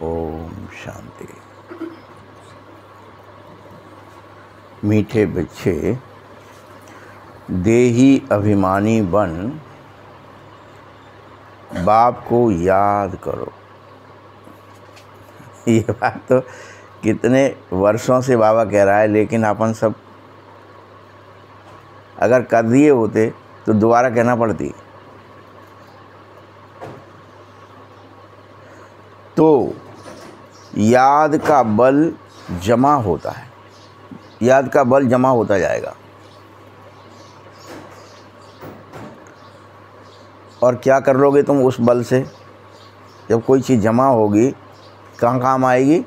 ओम शांति। मीठे बच्चे, देही अभिमानी बन बाप को याद करो। ये बात तो कितने वर्षों से बाबा कह रहा है, लेकिन अपन सब अगर कर दिए होते तो दोबारा कहना पड़ती। तो याद का बल जमा होता है, याद का बल जमा होता जाएगा। और क्या कर लोगे तुम उस बल से? जब कोई चीज़ जमा होगी, कहाँ काम आएगी?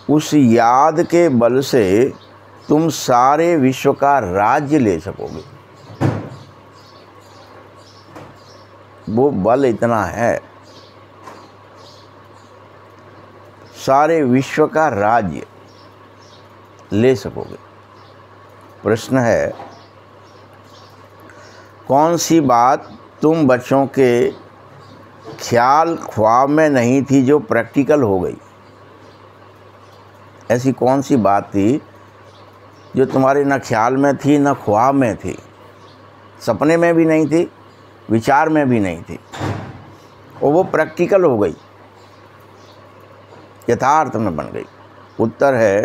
उस याद के बल से तुम सारे विश्व का राज्य ले सकोगे। वो बल इतना है, सारे विश्व का राज्य ले सकोगे। प्रश्न है, कौन सी बात तुम बच्चों के ख्याल ख्वाब में नहीं थी जो प्रैक्टिकल हो गई? ऐसी कौन सी बात थी जो तुम्हारे न ख्याल में थी न ख्वाब में थी, सपने में भी नहीं थी, विचार में भी नहीं थी, और वो प्रैक्टिकल हो गई, यथार्थ में बन गई? उत्तर है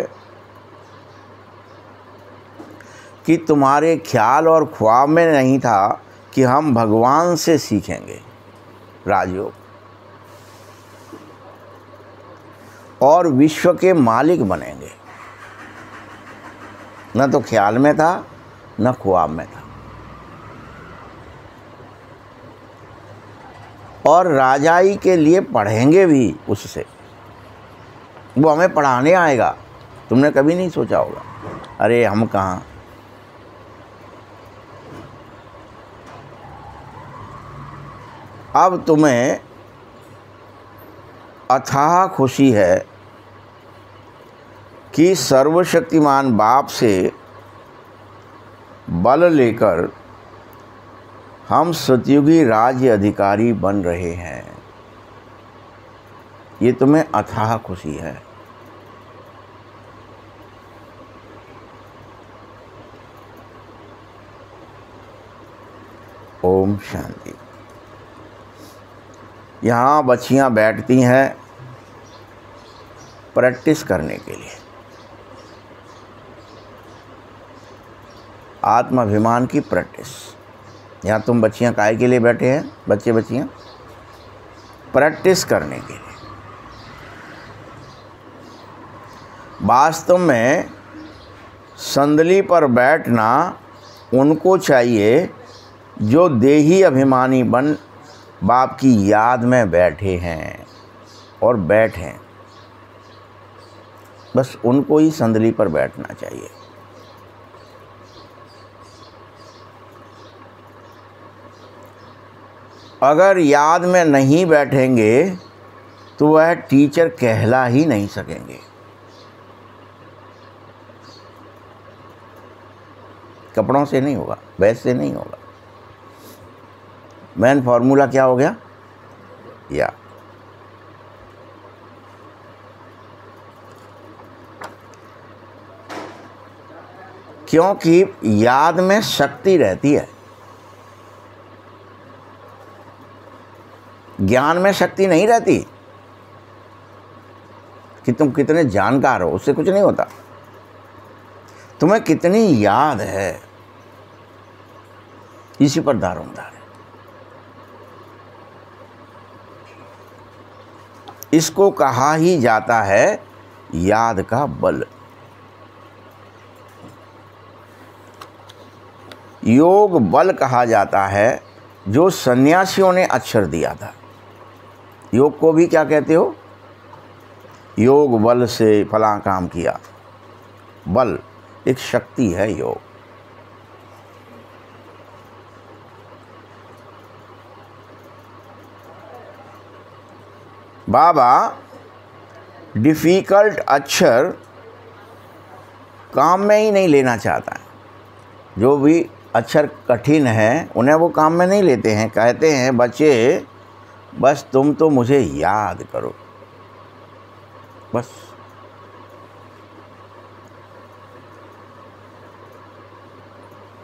कि तुम्हारे ख्याल और ख्वाब में नहीं था कि हम भगवान से सीखेंगे राजयोग और विश्व के मालिक बनेंगे। न तो ख्याल में था न ख्वाब में था। और राजाई के लिए पढ़ेंगे भी उससे, वो हमें पढ़ाने आएगा। तुमने कभी नहीं सोचा होगा, अरे हम कहाँ। अब तुम्हें अथाह खुशी है कि सर्वशक्तिमान बाप से बल लेकर हम सतयुगी राज्य अधिकारी बन रहे हैं। ये तुम्हें अथाह खुशी है। ओम शांति। यहाँ बच्चियाँ बैठती हैं प्रैक्टिस करने के लिए, आत्माभिमान की प्रैक्टिस। यहाँ तुम बच्चियाँ काहे के लिए बैठे हैं? बच्चे बच्चियाँ प्रैक्टिस करने के लिए। वास्तव में संदली पर बैठना उनको चाहिए जो देही अभिमानी बन बाप की याद में बैठे हैं और बैठे। बस उनको ही संदली पर बैठना चाहिए। अगर याद में नहीं बैठेंगे तो वह टीचर कहला ही नहीं सकेंगे। कपड़ों से नहीं होगा, वैसे नहीं होगा। मेन फॉर्मूला क्या हो गया? या क्योंकि याद में शक्ति रहती है, ज्ञान में शक्ति नहीं रहती। कि तुम कितने जानकार हो उससे कुछ नहीं होता, तुम्हें कितनी याद है इसी पर दारोमदार है। इसको कहा ही जाता है याद का बल। योग बल कहा जाता है जो सन्यासियों ने अक्षर दिया था। योग को भी क्या कहते हो? योग बल से फला काम किया। बल एक शक्ति है योग। बाबा डिफ़िकल्ट अक्षर काम में ही नहीं लेना चाहता है। जो भी अक्षर कठिन है उन्हें वो काम में नहीं लेते हैं। कहते हैं बच्चे बस तुम तो मुझे याद करो। बस।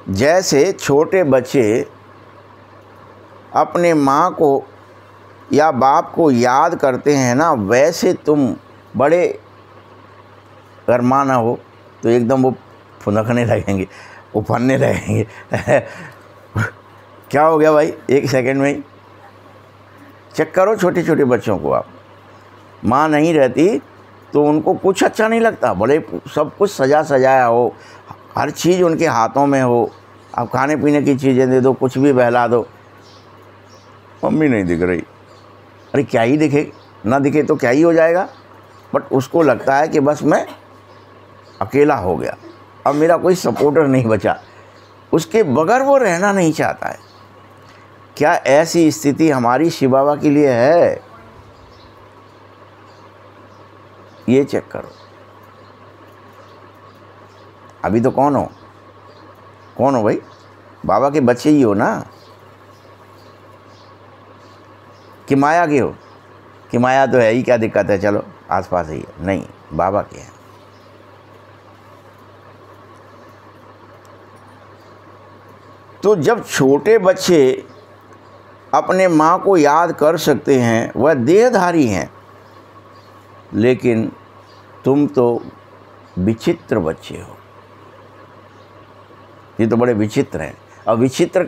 जैसे छोटे बच्चे अपने माँ को या बाप को याद करते हैं ना, वैसे तुम बड़े अगर माँ ना हो तो एकदम वो फुनकने लगेंगे, उफनने लगेंगे। क्या हो गया भाई, एक सेकंड में ही चेक करो छोटे छोटे बच्चों को आप। माँ नहीं रहती तो उनको कुछ अच्छा नहीं लगता, बड़े सब कुछ सजा सजाया हो, हर चीज़ उनके हाथों में हो, आप खाने पीने की चीज़ें दे दो, कुछ भी बहला दो, मम्मी नहीं दिख रही। अरे क्या ही दिखे, ना दिखे तो क्या ही हो जाएगा, बट उसको लगता है कि बस मैं अकेला हो गया, अब मेरा कोई सपोर्टर नहीं बचा, उसके बगैर वो रहना नहीं चाहता है। क्या ऐसी स्थिति हमारी शिव बाबा के लिए है? ये चेक करो। अभी तो कौन हो भाई? बाबा के बच्चे ही हो ना, कि माया के हो? कि माया तो है ही, क्या दिक्कत है, चलो आसपास ही है। नहीं, बाबा के हैं। तो जब छोटे बच्चे अपने माँ को याद कर सकते हैं, वह देहधारी हैं, लेकिन तुम तो विचित्र बच्चे हो। ये तो बड़े विचित्र हैं। और विचित्र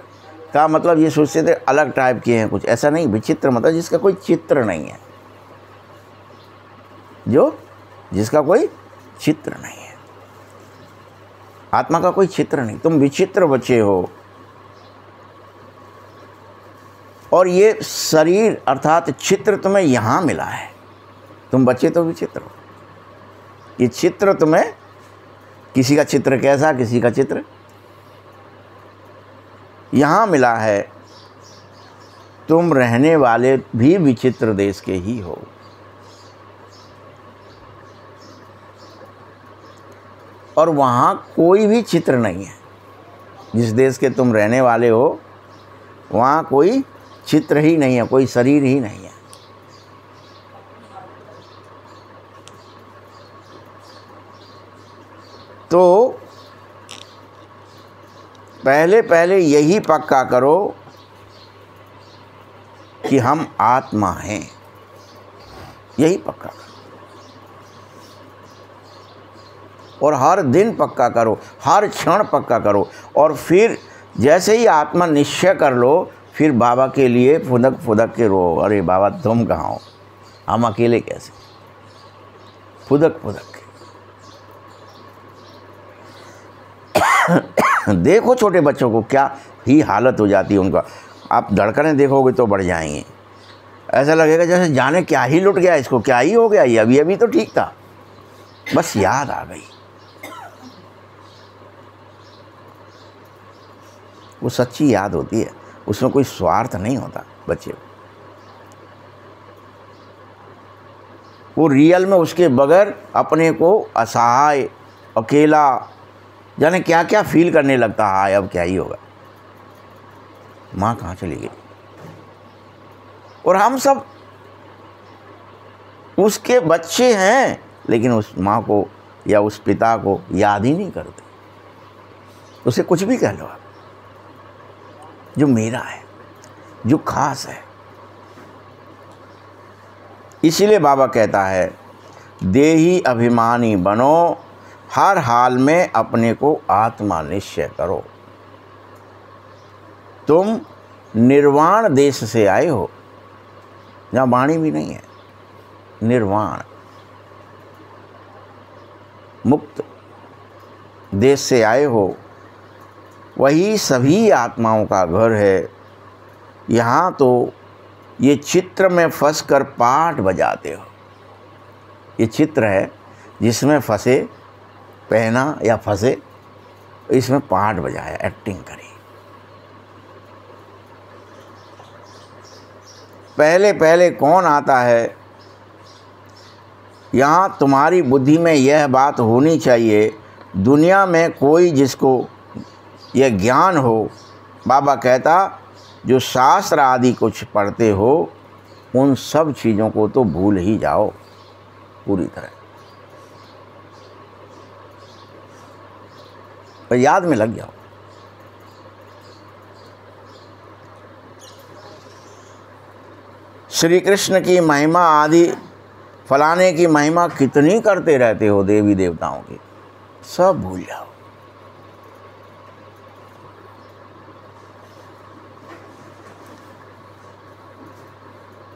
का मतलब ये सोचते थे अलग टाइप के हैं कुछ, ऐसा नहीं। विचित्र मतलब जिसका कोई चित्र नहीं है, जिसका कोई चित्र नहीं है, आत्मा का कोई चित्र नहीं। तुम विचित्र बच्चे हो। और ये शरीर अर्थात चित्र तुम्हें यहाँ मिला है। तुम बच्चे तो विचित्र हो। ये चित्र तुम्हें, किसी का चित्र कैसा, किसी का चित्र यहाँ मिला है। तुम रहने वाले भी विचित्र देश के ही हो। और वहाँ कोई भी चित्र नहीं है। जिस देश के तुम रहने वाले हो वहाँ कोई चित्र ही नहीं है, कोई शरीर ही नहीं है। तो पहले यही पक्का करो कि हम आत्मा हैं। यही पक्का करो, और हर दिन पक्का करो, हर क्षण पक्का करो। और फिर जैसे ही आत्मा निश्चय कर लो, फिर बाबा के लिए फुदक फुदक के रो। अरे बाबा तुम कहाँ हो, हम अकेले कैसे, फुदक फुदक के। देखो छोटे बच्चों को क्या ही हालत हो जाती है उनका। आप धड़कनें देखोगे तो बढ़ जाएंगे। ऐसा लगेगा जैसे जाने क्या ही लुट गया इसको, क्या ही हो गया, ये अभी अभी तो ठीक था, बस याद आ गई। वो सच्ची याद होती है, उसमें कोई स्वार्थ नहीं होता बच्चे को। वो रियल में उसके बगैर अपने को असहाय, अकेला, जाने क्या क्या फील करने लगता है। अब क्या ही होगा, माँ कहाँ चली गई। और हम सब उसके बच्चे हैं, लेकिन उस माँ को या उस पिता को याद ही नहीं करते। उसे कुछ भी कह लो आप, जो मेरा है, जो खास है। इसीलिए बाबा कहता है, देही अभिमानी बनो, हर हाल में अपने को आत्मा निश्चय करो। तुम निर्वाण देश से आए हो, जहाँ वाणी भी नहीं है, निर्वाण मुक्त देश से आए हो। वही सभी आत्माओं का घर है। यहाँ तो ये चित्र में फंस कर पाठ बजाते हो। ये चित्र है जिसमें फंसे, पहना या फंसे, इसमें पाठ बजाया, एक्टिंग करी। पहले कौन आता है? यहाँ तुम्हारी बुद्धि में यह बात होनी चाहिए, दुनिया में कोई जिसको यह ज्ञान हो। बाबा कहता, जो शास्त्र आदि कुछ पढ़ते हो, उन सब चीज़ों को तो भूल ही जाओ। पूरी तरह। पर याद में लग जाओ। श्री कृष्ण की महिमा आदि फलाने की महिमा कितनी करते रहते हो देवी देवताओं की, सब भूल जाओ।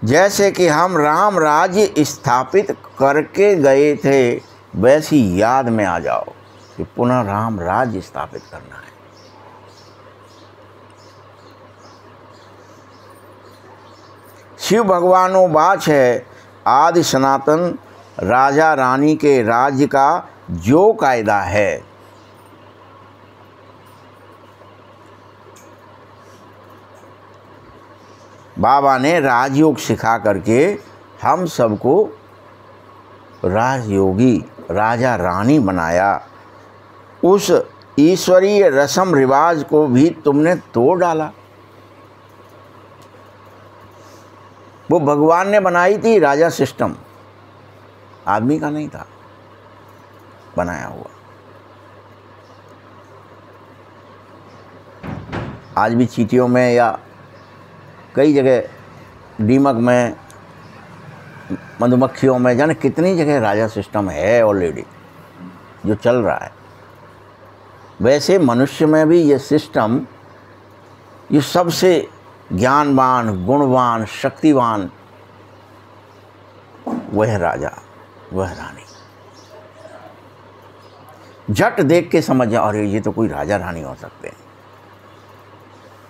जैसे कि हम राम राज्य स्थापित करके गए थे, वैसी याद में आ जाओ कि पुनः राम राज्य स्थापित करना है। शिव भगवानो वाच है, आदि सनातन राजा रानी के राज्य का जो कायदा है, बाबा ने राजयोग सिखा करके हम सबको राजयोगी राजा रानी बनाया। उस ईश्वरीय रस्म रिवाज को भी तुमने तोड़ डाला। वो भगवान ने बनाई थी राजा सिस्टम, आदमी का नहीं था बनाया हुआ। आज भी चींटियों में या कई जगह दीमक में, मधुमक्खियों में, जाने कितनी जगह राजा सिस्टम है ऑलरेडी जो चल रहा है। वैसे मनुष्य में भी ये सिस्टम, ये सबसे ज्ञानवान, गुणवान, शक्तिवान वह राजा, वह रानी। झट देख के समझ जाओ, अरे ये तो कोई राजा रानी हो सकते हैं,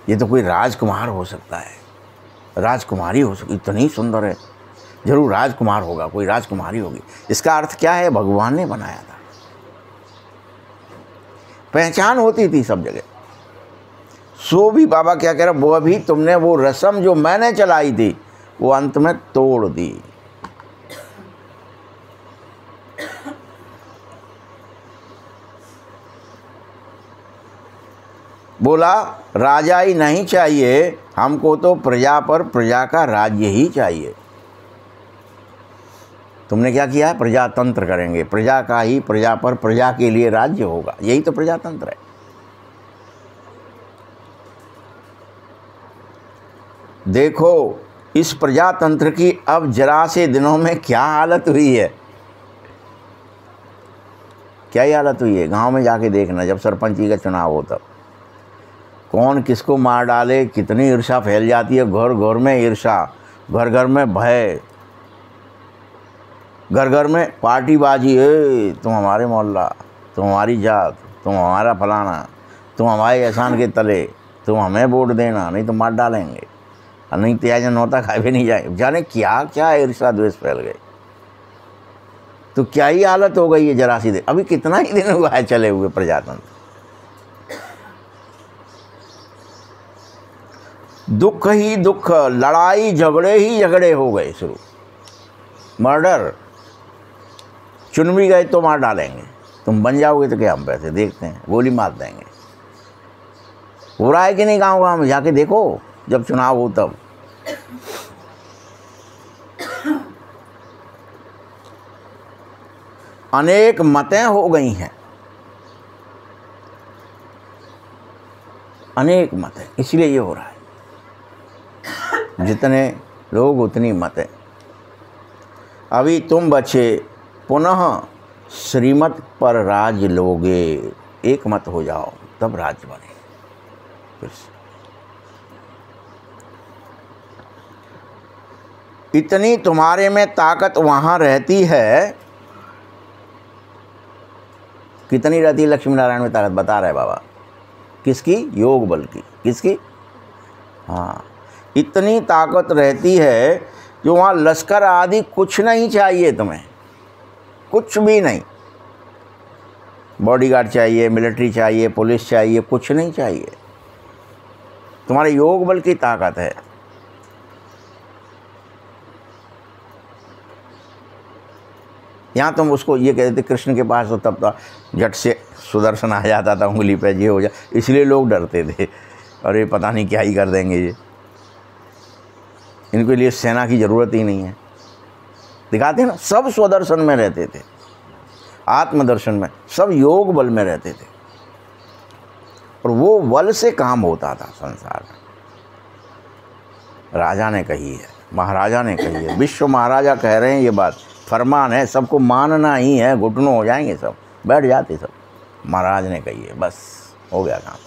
ये तो कोई राजकुमार हो सकता है, राजकुमारी हो सकती, इतनी सुंदर है, जरूर राजकुमार होगा, कोई राजकुमारी होगी। इसका अर्थ क्या है? भगवान ने बनाया था। पहचान होती थी सब जगह। सो भी बाबा क्या कह रहा, वो अभी तुमने वो रस्म जो मैंने चलाई थी वो अंत में तोड़ दी। बोला राजा ही नहीं चाहिए हमको, तो प्रजा पर प्रजा का राज्य ही चाहिए। तुमने क्या किया है? प्रजातंत्र करेंगे, प्रजा का ही प्रजा पर प्रजा के लिए राज्य होगा, यही तो प्रजातंत्र है। देखो इस प्रजातंत्र की अब जरा से दिनों में क्या हालत हुई है, क्या ही हालत हुई है। गांव में जाके देखना, जब सरपंची का चुनाव हो तब कौन किसको मार डाले, कितनी ईर्ष्या फैल जाती है। घर घर में ईर्ष्या, घर घर में भय, घर घर में पार्टीबाजी। तुम हमारे मोहल्ला, तुम हमारी जात, तुम हमारा फलाना, तुम हमारे एहसान के तले, तुम हमें वोट देना, नहीं तो मार डालेंगे, और नहीं त्याजन होता खाए भी नहीं जाए। जाने क्या क्या ईर्ष्या द्वेष फैल गए। तो क्या ही हालत हो गई है जरा सी देर। अभी कितना ही दिन हुआ है चले हुए प्रजातंत्र। दुख ही दुख, लड़ाई झगड़े ही झगड़े हो गए शुरू। मर्डर, चुन भी गए तो मार डालेंगे, तुम बन जाओगे तो क्या हम पैसे देखते हैं, गोली मार देंगे। हो रहा है कि नहीं गाँव गाँव में? जाके देखो जब चुनाव हो तब। अनेक मतें हो गई हैं, अनेक मतें, इसलिए ये हो रहा है। जितने लोग उतनी मतें। अभी तुम बचे, पुनः श्रीमत पर राज लोगे। एक मत हो जाओ तब राज्य बने। फिर इतनी तुम्हारे में ताकत वहाँ रहती है। कितनी रहती है लक्ष्मी नारायण में ताकत? बता रहे बाबा। किसकी? योग बल की। किसकी? हाँ, इतनी ताकत रहती है जो वहाँ लश्कर आदि कुछ नहीं चाहिए तुम्हें, कुछ भी नहीं। बॉडीगार्ड चाहिए, मिलिट्री चाहिए, पुलिस चाहिए, कुछ नहीं चाहिए। तुम्हारे योग बल की ताकत है। यहाँ तुम उसको ये कहते थे कृष्ण के पास, तो तब तो झट से सुदर्शन आ जाता था उंगली पे, ये हो जाए, इसलिए लोग डरते थे। और ये पता नहीं क्या ही कर देंगे, ये इनके लिए सेना की ज़रूरत ही नहीं है। दिखाते हैं ना, सब स्वदर्शन में रहते थे, आत्मदर्शन में, सब योग बल में रहते थे, और वो बल से काम होता था संसार में। राजा ने कही है, महाराजा ने कही है, विश्व महाराजा कह रहे हैं, ये बात फरमान है, सबको मानना ही है, घुटनों हो जाएंगे सब, बैठ जाते सब। महाराज ने कही है, बस हो गया काम।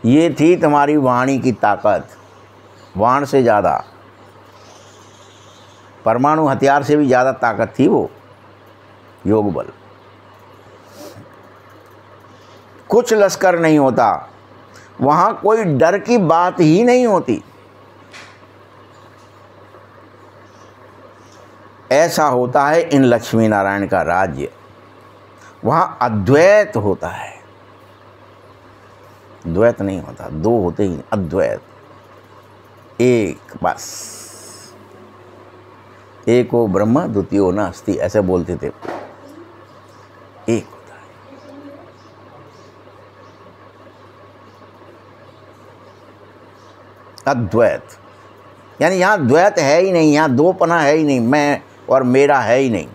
ये थी तुम्हारी वाणी की ताकत, वाण से ज़्यादा, परमाणु हथियार से भी ज़्यादा ताकत थी वो योग बल। कुछ लश्कर नहीं होता वहाँ, कोई डर की बात ही नहीं होती। ऐसा होता है इन लक्ष्मी नारायण का राज्य, वहाँ अद्वैत होता है, द्वैत नहीं होता, दो होते ही, अद्वैत, एक बस। एको ब्रह्म द्वितीयो नास्ति, ऐसे बोलते थे, एक होता है। अद्वैत यानी यहाँ द्वैत है ही नहीं, यहाँ दो पना है ही नहीं, मैं और मेरा है ही नहीं,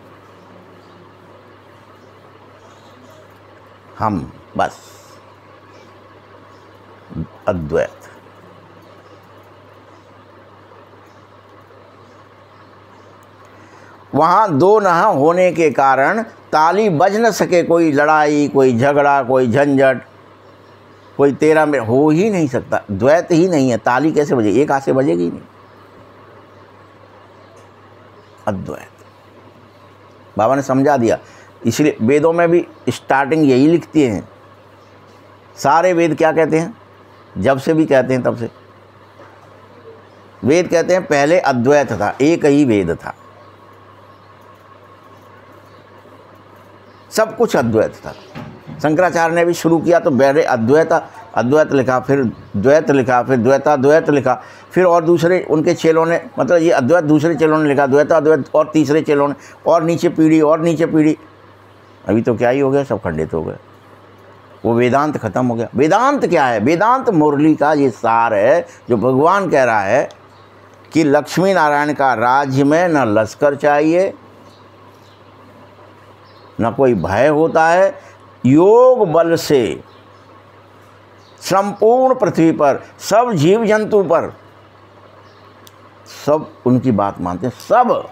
हम बस, अद्वैत। वहाँ दो न होने के कारण ताली बज न सके, कोई लड़ाई, कोई झगड़ा, कोई झंझट, कोई तेरा में हो ही नहीं सकता। द्वैत ही नहीं है, ताली कैसे बजे, एक हाथ से बजेगी ही नहीं। अद्वैत बाबा ने समझा दिया, इसलिए वेदों में भी स्टार्टिंग यही लिखती हैं। सारे वेद क्या कहते हैं, जब से भी कहते हैं तब से वेद कहते हैं पहले अद्वैत था, एक ही वेद था, सब कुछ अद्वैत था। शंकराचार्य ने भी शुरू किया तो पहले अद्वैत लिखा, फिर द्वैत लिखा, फिर द्वैताद्वैत लिखा, फिर और दूसरे उनके चेलों ने, मतलब ये अद्वैत दूसरे चेलों ने लिखा, द्वैताद्वैत और तीसरे चेलों ने, और नीचे पीढ़ी और नीचे पीढ़ी, अभी तो क्या ही हो गया, सब खंडित हो गए, वो वेदांत खत्म हो गया। वेदांत क्या है, वेदांत मुरली का ये सार है, जो भगवान कह रहा है कि लक्ष्मी नारायण का राज्य में न लश्कर चाहिए, न कोई भय होता है, योग बल से संपूर्ण पृथ्वी पर सब जीव जंतु पर सब उनकी बात मानते हैं, सब।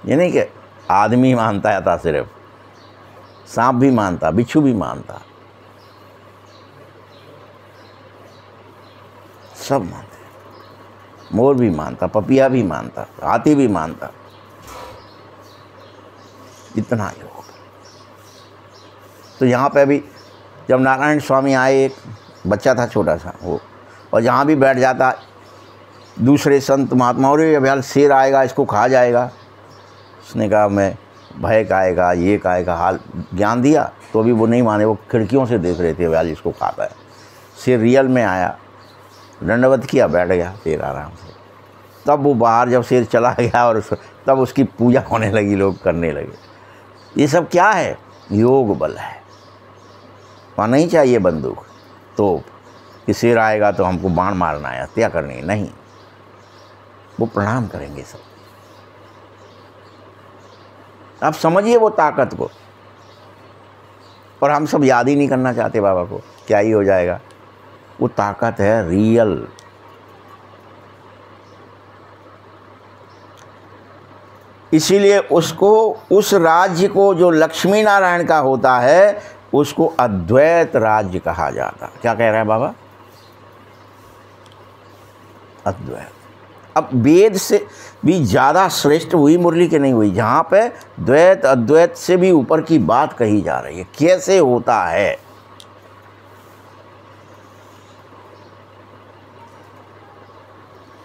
ये नहीं कि आदमी मानता था सिर्फ, सांप भी मानता, बिच्छू भी मानता, सब मानते, मोर भी मानता, पपिया भी मानता, हाथी भी मानता, इतना योग। तो यहाँ पे भी जब नारायण स्वामी आए, एक बच्चा था छोटा सा वो, और जहाँ भी बैठ जाता दूसरे संत महात्माओं ने, अभी शेर आएगा इसको खा जाएगा, उसने कहा मैं भय खाएगा, ये खाएगा, हाल ज्ञान दिया तो अभी वो नहीं माने, वो खिड़कियों से देख रहे थे अभी इसको खाता है। शेर रियल में आया, दंडवत किया, बैठ गया शेर आराम से। तब वो बाहर जब शेर चला गया और तब उसकी पूजा होने लगी, लोग करने लगे। ये सब क्या है, योग बल है। वहाँ नहीं चाहिए बंदूक तो कि शेर आएगा तो हमको बाण मारना है, हत्या करनी है, नहीं, वो प्रणाम करेंगे सब। आप समझिए वो ताकत को, और हम सब याद ही नहीं करना चाहते बाबा को, क्या ही हो जाएगा। वो ताकत है रियल। इसीलिए उसको, उस राज्य को जो लक्ष्मी नारायण का होता है, उसको अद्वैत राज्य कहा जाता। क्या कह रहा है बाबा, अद्वैत। अब वेद से भी ज़्यादा श्रेष्ठ हुई मुरली के नहीं हुई, जहाँ पे द्वैत अद्वैत से भी ऊपर की बात कही जा रही है। कैसे होता है,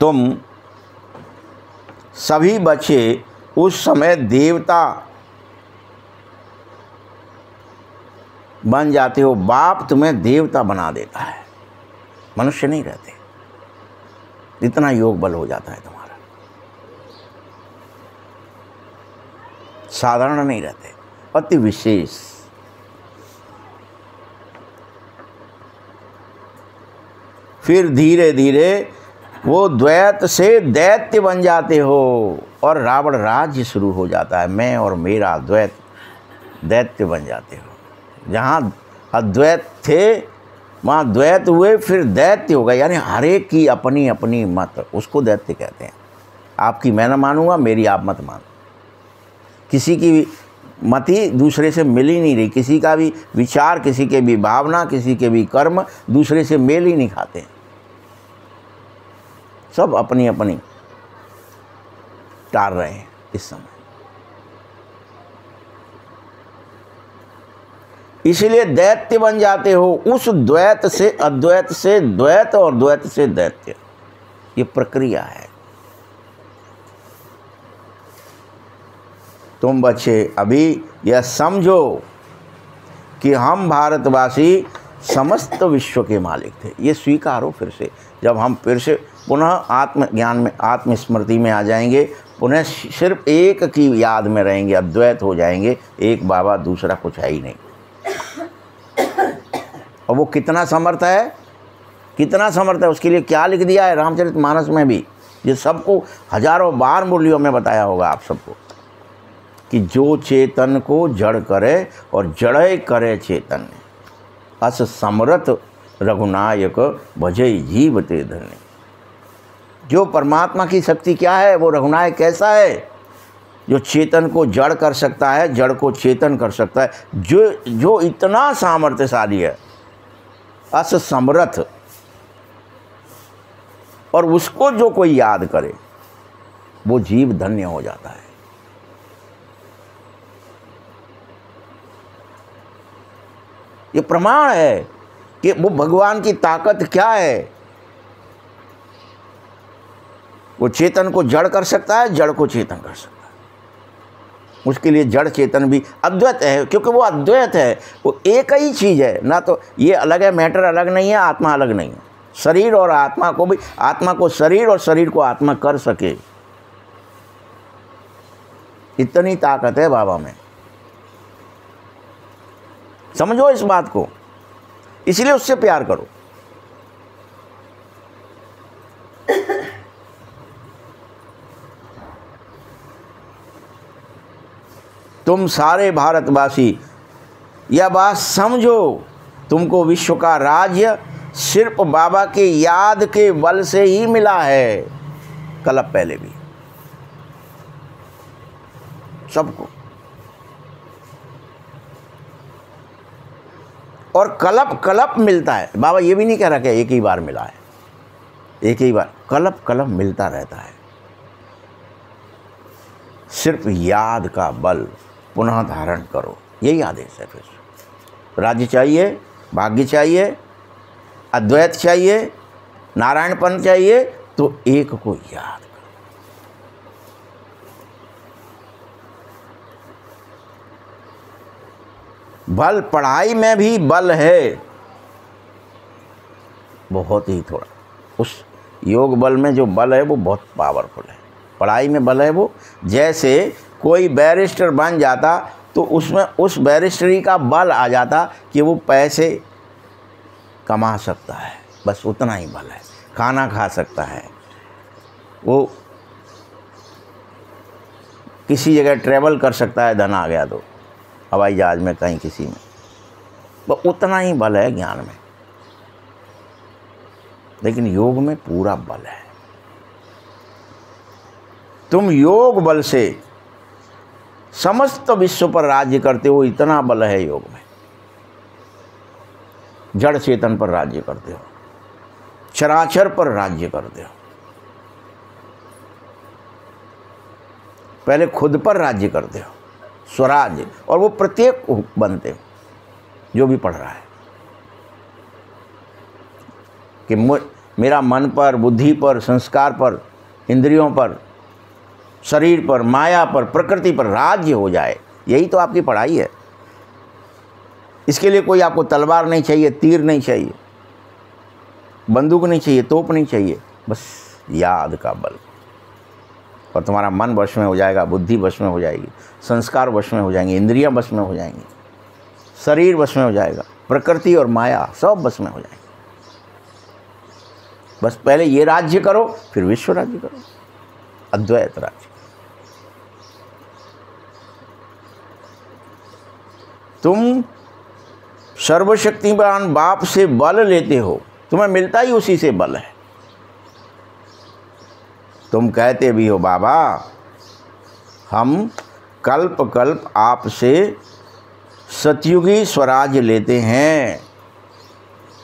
तुम सभी बच्चे उस समय देवता बन जाते हो, बाप तुम्हें देवता बना देता है, मनुष्य नहीं रहते। इतना योग बल हो जाता है तुम्हारा, साधारण नहीं रहते, अति विशेष। फिर धीरे धीरे वो द्वैत से दैत्य बन जाते हो और रावण राज्य शुरू हो जाता है। मैं और मेरा द्वैत, दैत्य बन जाते हो। जहाँ अद्वैत थे वहाँ द्वैत हुए, फिर दैत्य हो गए। यानी हर एक की अपनी अपनी मत, उसको दैत्य कहते हैं। आपकी मैं न मानूंगा, मेरी आप मत मान। किसी की मति दूसरे से मिल ही नहीं रही, किसी का भी विचार, किसी के भी भावना, किसी के भी कर्म दूसरे से मेल ही नहीं खाते। सब अपनी अपनी टाल रहे हैं इस समय। इसलिए दैत्य बन जाते हो। उस द्वैत से अद्वैत से द्वैत और द्वैत से दैत्य, ये प्रक्रिया है। तुम बच्चे अभी यह समझो कि हम भारतवासी समस्त विश्व के मालिक थे। ये स्वीकारो फिर से। जब हम फिर से पुनः आत्मज्ञान में, आत्मस्मृति में आ जाएंगे, पुनः सिर्फ एक की याद में रहेंगे, अद्वैत हो जाएंगे, एक बाबा, दूसरा कुछ है ही नहीं। और वो कितना समर्थ है, कितना समर्थ है, उसके लिए क्या लिख दिया है रामचरितमानस में भी। ये सबको हजारों बार मुरलियों में बताया होगा आप सबको कि जो चेतन को जड़ करे और जड़े करे चेतन, अस समरथ रघुनायक भजई जीव ते धन्य। जो परमात्मा की शक्ति क्या है, वो रघुनायक कैसा है, जो चेतन को जड़ कर सकता है, जड़ को चेतन कर सकता है, जो इतना सामर्थ्यशाली है, अस समरथ। और उसको जो कोई याद करे वो जीव धन्य हो जाता है। ये प्रमाण है कि वो भगवान की ताकत क्या है। वो चेतन को जड़ कर सकता है, जड़ को चेतन कर सकता है। उसके लिए जड़ चेतन भी अद्वैत है, क्योंकि वो अद्वैत है, वो एक ही चीज़ है। ना तो ये अलग है, मैटर अलग नहीं है, आत्मा अलग नहीं है। शरीर और आत्मा को भी, आत्मा को शरीर और शरीर को आत्मा कर सके, इतनी ताकत है बाबा में। समझो इस बात को, इसलिए उससे प्यार करो। तुम सारे भारतवासी यह बात समझो, तुमको विश्व का राज्य सिर्फ बाबा के याद के बल से ही मिला है। कल्प पहले भी सबको, और कल्प कल्प मिलता है। बाबा ये भी नहीं कह रहा कि एक ही बार मिला है, एक ही बार, कल्प कल्प मिलता रहता है। सिर्फ याद का बल पुनः धारण करो, यही आदेश है। फिर राज्य चाहिए, भाग्य चाहिए, अद्वैत चाहिए, नारायणपन चाहिए, तो एक को याद करो। बल पढ़ाई में भी बल है, बहुत ही थोड़ा। उस योग बल में जो बल है वो बहुत पावरफुल है। पढ़ाई में बल है वो, जैसे कोई बैरिस्टर बन जाता तो उसमें उस बैरिस्टरी का बल आ जाता कि वो पैसे कमा सकता है, बस उतना ही बल है। खाना खा सकता है, वो किसी जगह ट्रैवल कर सकता है, धन आ गया तो हवाई जहाज़ में, कहीं किसी में, बस उतना ही बल है ज्ञान में। लेकिन योग में पूरा बल है। तुम योग बल से समस्त विश्व पर राज्य करते हो, इतना बल है योग में। जड़ चेतन पर राज्य करते हो, चराचर पर राज्य करते हो। पहले खुद पर राज्य करते हो, स्वराज्य, और वो प्रत्येक बनते हो जो भी पढ़ रहा है कि मेरा मन पर, बुद्धि पर, संस्कार पर, इंद्रियों पर, शरीर पर, माया पर, प्रकृति पर राज्य हो जाए। यही तो आपकी पढ़ाई है। इसके लिए कोई आपको तलवार नहीं चाहिए, तीर नहीं चाहिए, बंदूक नहीं चाहिए, तोप नहीं चाहिए, बस याद का बल। और तुम्हारा मन वश में हो जाएगा, बुद्धि वश में हो जाएगी, संस्कार वश में हो जाएंगे, इंद्रियां वश में हो जाएंगी, शरीर वश में हो जाएगा, प्रकृति और माया सब वश में हो जाएंगे। बस पहले ये राज्य करो, फिर विश्व राज्य करो, अद्वैत राज्य। तुम सर्वशक्तिमान बाप से बल लेते हो, तुम्हें मिलता ही उसी से बल है। तुम कहते भी हो बाबा हम कल्प कल्प आपसे सतयुगी स्वराज्य लेते हैं,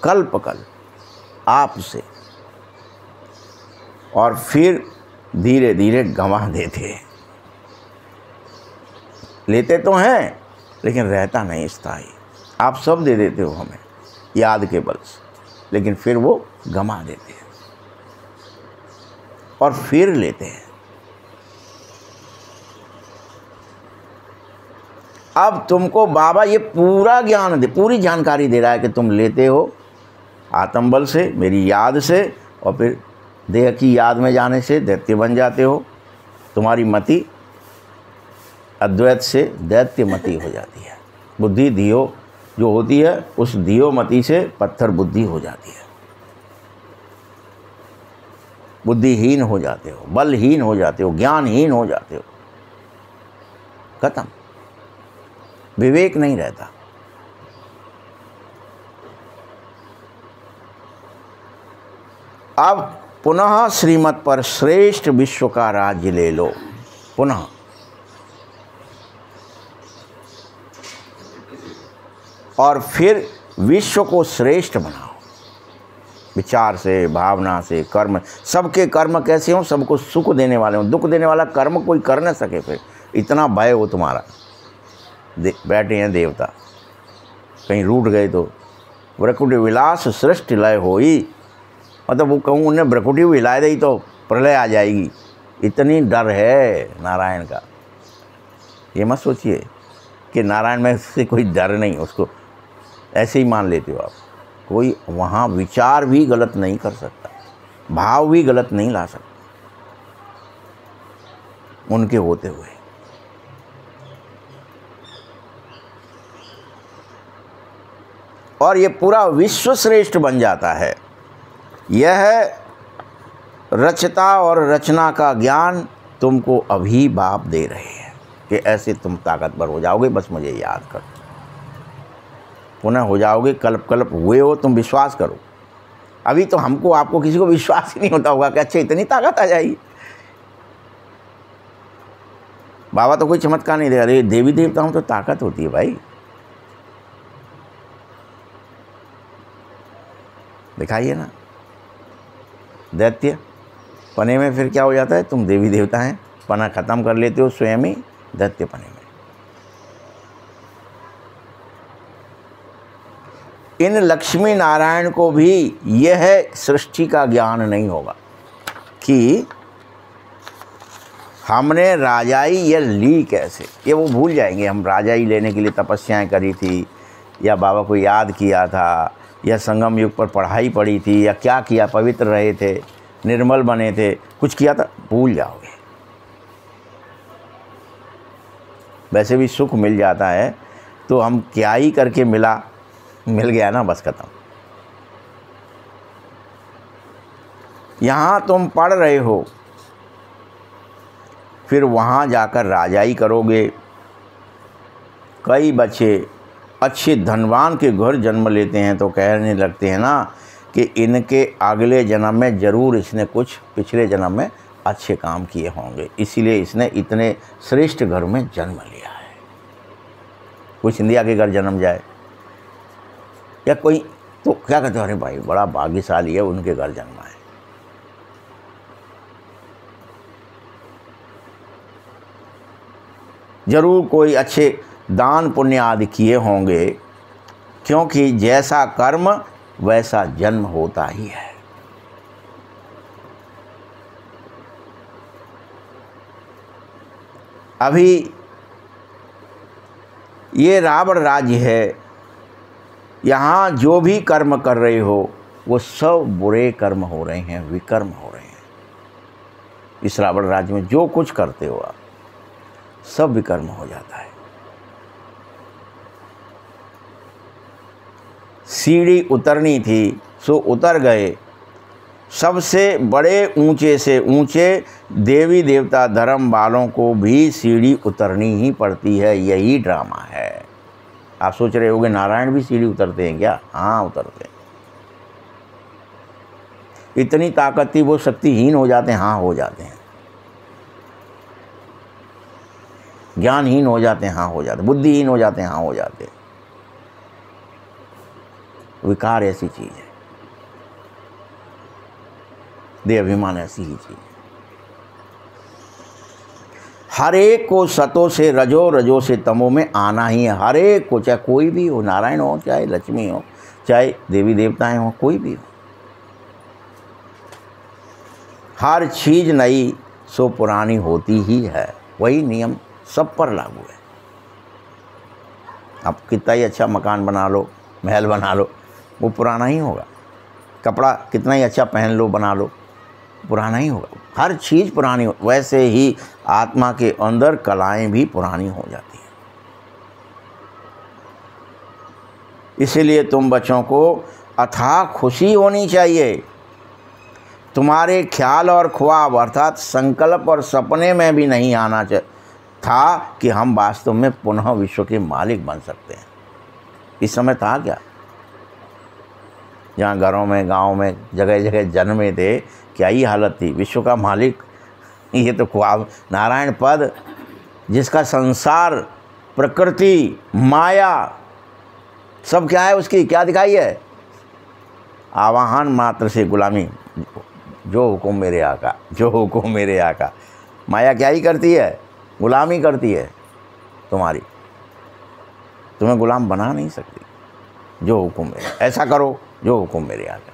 कल्प कल्प आपसे, और फिर धीरे धीरे गंवा देते हैं। लेते तो हैं लेकिन रहता नहीं स्थायी। आप सब दे देते हो हमें याद के बल से, लेकिन फिर वो गंवा देते हैं और फिर लेते हैं। अब तुमको बाबा ये पूरा ज्ञान दे, पूरी जानकारी दे रहा है कि तुम लेते हो आत्मबल से, मेरी याद से, और फिर देह की याद में जाने से दैत्य बन जाते हो। तुम्हारी मति अद्वैत से दैत्य मति हो जाती है। बुद्धि धियो जो होती है, उस धियो मति से पत्थर बुद्धि हो जाती है। बुद्धिहीन हो जाते हो, बलहीन हो जाते हो, ज्ञानहीन हो जाते हो, खत्म, विवेक नहीं रहता। अब पुनः श्रीमत पर श्रेष्ठ विश्व का राज्य ले लो, पुनः। और फिर विश्व को श्रेष्ठ बनाओ, विचार से, भावना से, कर्म। सबके कर्म कैसे हों? सबको सुख देने वाले हों। दुख देने वाला कर्म कोई कर न सके। फिर इतना भय हो तुम्हारा। बैठे हैं देवता, कहीं रूठ गए तो ब्रकुटी विलास सृष्टि लय होई, मतलब वो कहूँ उन्हें ब्रकुटी हिला दी तो प्रलय आ जाएगी। इतनी डर है नारायण का। ये मत सोचिए कि नारायण में से कोई डर नहीं, उसको ऐसे ही मान लेते हो आप। कोई वहाँ विचार भी गलत नहीं कर सकता, भाव भी गलत नहीं ला सकता उनके होते हुए। और ये पूरा विश्व श्रेष्ठ बन जाता है। यह रचता और रचना का ज्ञान तुमको अभी बाप दे रहे हैं कि ऐसे तुम ताकतवर हो जाओगे। बस मुझे याद करो, पुनः हो जाओगे। कल्प कल्प हुए हो, तुम विश्वास करो। अभी तो हमको, आपको, किसी को विश्वास ही नहीं होता होगा कि अच्छा इतनी ताकत आ जाएगी। बाबा तो कोई चमत्कार नहीं दे। अरे देवी देवताओं तो ताकत होती है भाई, दिखाइए ना। दैत्य पने में फिर क्या हो जाता है? तुम देवी देवता हैं, पना खत्म कर लेते हो स्वयं ही दैत्य पने में। इन लक्ष्मी नारायण को भी यह सृष्टि का ज्ञान नहीं होगा कि हमने राजाई ये ली कैसे। ये वो भूल जाएंगे हम राजाई लेने के लिए तपस्याएं करी थी, या बाबा को याद किया था, या संगम युग पर पढ़ाई पढ़ी थी, या क्या किया, पवित्र रहे थे, निर्मल बने थे, कुछ किया था, भूल जाओगे। वैसे भी सुख मिल जाता है तो हम क्या ही करके मिल गया ना, बस खत्म। यहाँ तुम पढ़ रहे हो, फिर वहाँ जाकर राजाई करोगे। कई बच्चे अच्छे धनवान के घर जन्म लेते हैं तो कहने लगते हैं ना कि इनके अगले जन्म में ज़रूर इसने कुछ पिछले जन्म में अच्छे काम किए होंगे, इसीलिए इसने इतने श्रेष्ठ घर में जन्म लिया है। कोई सिंधिया के घर जन्म जाए या कोई, तो क्या कहते हैं, अरे भाई बड़ा भाग्यशाली है, उनके घर जन्मा है। ज़रूर कोई अच्छे दान पुण्य आदि किए होंगे, क्योंकि जैसा कर्म वैसा जन्म होता ही है। अभी ये रावण राज्य है, यहाँ जो भी कर्म कर रहे हो वो सब बुरे कर्म हो रहे हैं, विकर्म हो रहे हैं। इस रावण राज्य में जो कुछ करते हो आप, सब विकर्म हो जाता है। सीढ़ी उतरनी थी सो उतर गए, सबसे बड़े ऊंचे से ऊंचे देवी देवता धर्म वालों को भी सीढ़ी उतरनी ही पड़ती है। यही ड्रामा है। आप सोच रहे होंगे नारायण भी सीढ़ी उतरते हैं क्या? हाँ, उतरते हैं। इतनी ताकत थी वो शक्तिहीन हो जाते हैं। हाँ, हो जाते हैं। ज्ञानहीन हो जाते हैं। हाँ, हो जाते हैं। बुद्धिहीन हो जाते हैं। हाँ, हो जाते हैं। विकार ऐसी चीज है, देह अभिमान ऐसी ही चीज है। हर एक को सतो से रजो, रजो से तमो में आना ही है। हर एक को, चाहे कोई भी हो, नारायण हो, चाहे लक्ष्मी हो, चाहे देवी देवताएं हो, कोई भी हो, हर चीज नई सो पुरानी होती ही है। वही नियम सब पर लागू है। आप कितना ही अच्छा मकान बना लो, महल बना लो, वो पुराना ही होगा। कपड़ा कितना ही अच्छा पहन लो, बना लो, पुराना ही होगा। हर चीज़ पुरानी हो। वैसे ही आत्मा के अंदर कलाएं भी पुरानी हो जाती हैं। इसीलिए तुम बच्चों को अथाह खुशी होनी चाहिए। तुम्हारे ख्याल और ख्वाब अर्थात संकल्प और सपने में भी नहीं आना था कि हम वास्तव में पुनः विश्व के मालिक बन सकते हैं। इस समय था क्या? जहाँ घरों में, गांव में, जगह जगह जन्मे थे, क्या ही हालत थी। विश्व का मालिक, ये तो ख्वाब। नारायण पद, जिसका संसार, प्रकृति, माया सब क्या है, उसकी क्या दिखाई है? आवाहन मात्र से गुलामी। जो हुक्म मेरे आका, जो हुक्म मेरे आका। माया क्या ही करती है? गुलामी करती है तुम्हारी। तुम्हें गुलाम बना नहीं सकती। जो हुक्म मेरे, ऐसा करो जो हुक्म मेरे आका।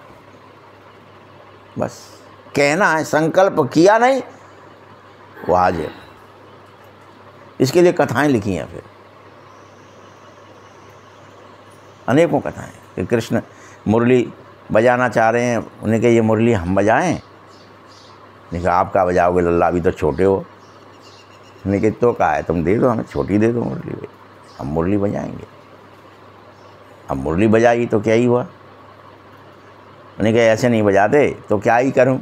बस कहना है, संकल्प किया नहीं, वो आज है। इसके लिए कथाएं लिखी हैं फिर, अनेकों कथाएं कि कृष्ण मुरली बजाना चाह रहे हैं। उन्हें कहा ये मुरली हम बजाएं? नहीं कहा आप क्या बजाओगे लल्ला, अभी तो छोटे हो। नहीं कि तो कहा है तुम दे दो हमें, छोटी दे दो मुरली, भाई हम मुरली बजाएंगे। अब मुरली बजाई तो क्या ही हुआ? उन्हें कहा ऐसे नहीं बजाते तो क्या ही करूं?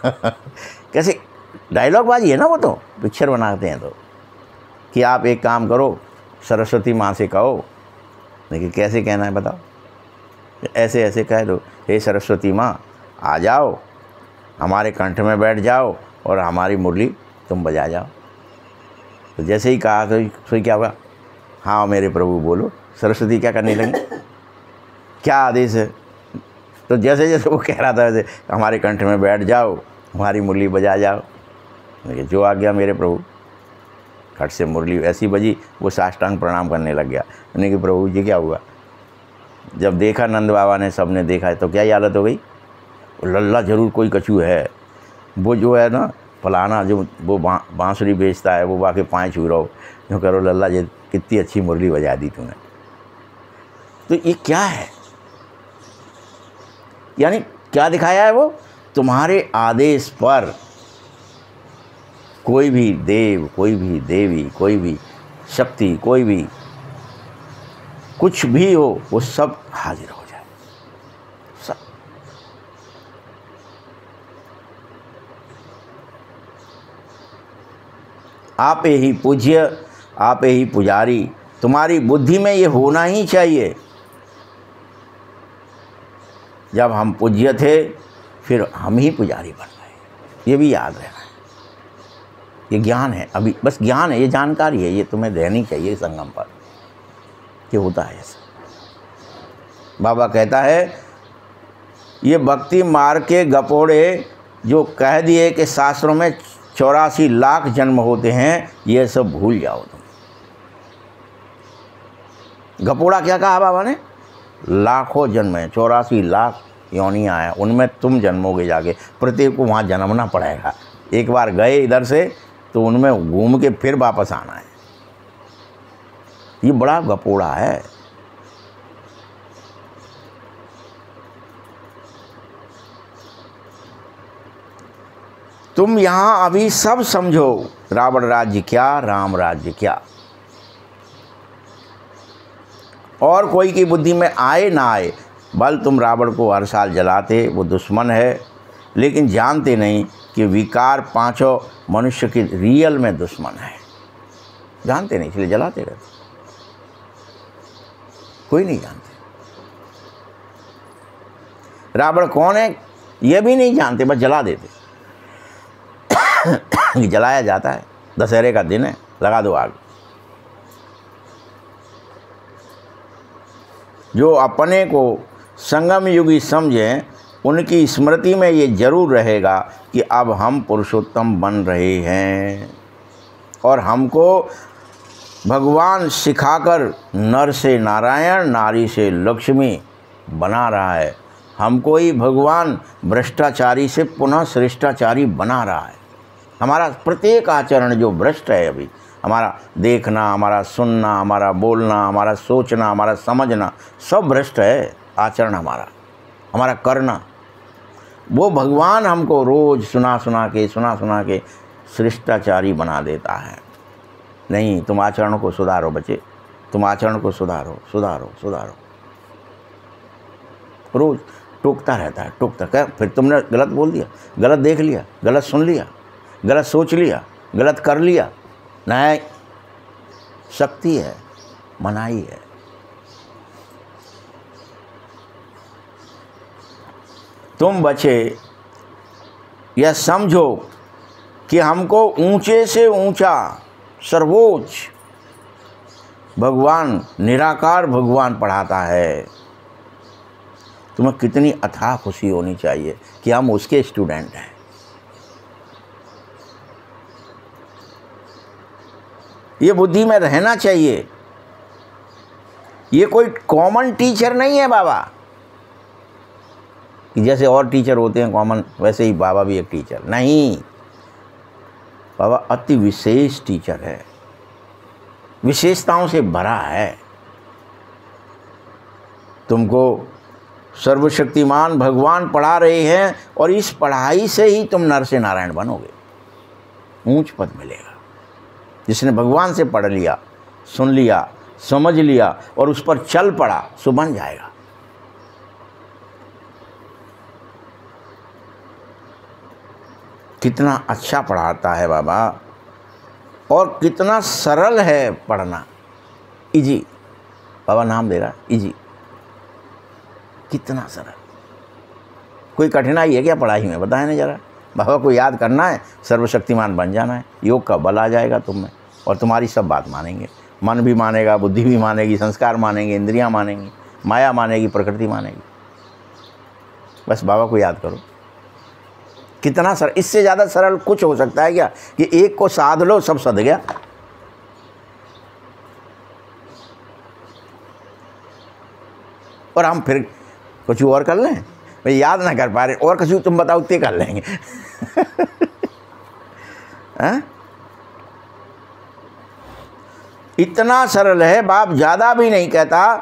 कैसे डायलॉग बाजी है ना, वो तो पिक्चर बनाते हैं तो, कि आप एक काम करो, सरस्वती माँ से कहो। लेकिन कैसे कहना है बताओ? ऐसे ऐसे कह दो, हे सरस्वती माँ आ जाओ, हमारे कंठ में बैठ जाओ और हमारी मुरली तुम बजा जाओ। तो जैसे ही कहा तो क्या हुआ? हाँ मेरे प्रभु बोलो। सरस्वती क्या करने लगी? क्या आदेश है? तो जैसे जैसे वो कह रहा था वैसे हमारे कंठ में बैठ जाओ, हमारी मुरली बजा जाओ। लेकिन जो आ गया मेरे प्रभु, खट से मुरली ऐसी बजी, वो साष्टांग प्रणाम करने लग गया। उन्हें कि प्रभु जी क्या हुआ? जब देखा नंद बाबा ने, सब ने देखा, तो क्या हालत हो गई? लल्ला जरूर कोई कछू है, वो जो है ना फलाना, जो वो बांसुरी बेचता है, वो वाके पाँव छू रहा हो, जो करो लल्ला जी कितनी अच्छी मुरली बजा दी तूने। तो ये क्या है? यानी क्या दिखाया है? वो तुम्हारे आदेश पर कोई भी देव, कोई भी देवी, कोई भी शक्ति, कोई भी कुछ भी हो, वो सब हाजिर हो जाए। सब आप ही पूज्य, आप ही पुजारी। तुम्हारी बुद्धि में ये होना ही चाहिए। जब हम पूज्य थे फिर हम ही पुजारी बन गए। ये भी याद रहना है। ये ज्ञान है, अभी बस ज्ञान है, ये जानकारी है, ये तुम्हें रहनी चाहिए संगम पर। ये होता है ऐसा। बाबा कहता है ये भक्ति मार्ग के गपोड़े जो कह दिए कि शास्त्रों में 84 लाख जन्म होते हैं, ये सब भूल जाओ तुम। गपोड़ा क्या कहा बाबा ने? लाखों जन्म है, 84 लाख योनियाँ हैं, उनमें तुम जन्मोगे जाके। प्रत्येक को वहाँ जन्मना पड़ेगा। एक बार गए इधर से तो उनमें घूम के फिर वापस आना है। ये बड़ा गपोड़ा है। तुम यहाँ अभी सब समझो, रावण राज्य क्या, राम राज्य क्या। और कोई की बुद्धि में आए ना आए, बल तुम रावण को हर साल जलाते, वो दुश्मन है, लेकिन जानते नहीं कि विकार पांचों मनुष्य के रियल में दुश्मन है। जानते नहीं, इसलिए जलाते रहते। कोई नहीं जानते रावण कौन है, ये भी नहीं जानते, बस जला देते। जलाया जाता है, दशहरे का दिन है, लगा दो आग। जो अपने को संगम युगी समझें, उनकी स्मृति में ये जरूर रहेगा कि अब हम पुरुषोत्तम बन रहे हैं और हमको भगवान सिखाकर नर से नारायण, नारी से लक्ष्मी बना रहा है। हमको ही भगवान भ्रष्टाचारी से पुनः श्रेष्ठाचारी बना रहा है। हमारा प्रत्येक आचरण जो भ्रष्ट है, अभी हमारा देखना, हमारा सुनना, हमारा बोलना, हमारा सोचना, हमारा समझना, सब भ्रष्ट है। आचरण हमारा करना, वो भगवान हमको रोज़ सुना सुना के श्रेष्ठाचारी बना देता है। नहीं, तुम आचरण को सुधारो बच्चे, तुम आचरण को सुधारो। रोज़ टोकता रहता है, टोकता। फिर तुमने गलत बोल दिया, गलत देख लिया, गलत सुन लिया, गलत सोच लिया, गलत कर लिया। नहीं, शक्ति है, मनाही है। तुम बचे यह समझो कि हमको ऊंचे से ऊंचा सर्वोच्च भगवान, निराकार भगवान पढ़ाता है। तुम्हें कितनी अथाह खुशी होनी चाहिए कि हम उसके स्टूडेंट हैं। ये बुद्धि में रहना चाहिए। ये कोई कॉमन टीचर नहीं है बाबा, कि जैसे और टीचर होते हैं कॉमन, वैसे ही बाबा भी एक टीचर नहीं। बाबा अति विशेष टीचर है, विशेषताओं से भरा है। तुमको सर्वशक्तिमान भगवान पढ़ा रहे हैं और इस पढ़ाई से ही तुम नर से नारायण बनोगे, ऊंच पद मिलेगा। जिसने भगवान से पढ़ लिया, सुन लिया, समझ लिया और उस पर चल पड़ा, सो बन जाएगा। कितना अच्छा पढ़ाता है बाबा, और कितना सरल है पढ़ना। इजी, बाबा नाम दे रहा, इजी। कितना सरल, कोई कठिनाई है क्या पढ़ाई में? बताए ना जरा। बाबा को याद करना है, सर्वशक्तिमान बन जाना है, योग का बल आ जाएगा तुम में और तुम्हारी सब बात मानेंगे। मन भी मानेगा, बुद्धि भी मानेगी, संस्कार मानेंगे, इंद्रियां मानेंगी, माया मानेगी, प्रकृति मानेगी। बस बाबा को याद करो। कितना सरल, इससे ज़्यादा सरल कुछ हो सकता है क्या? कि एक को साध लो, सब सध गया। और हम फिर कुछ और कर लें, भाई याद ना कर पा रहे, और कुछ तुम बताओ ते कर लेंगे। इतना सरल है। बाप ज़्यादा भी नहीं कहता,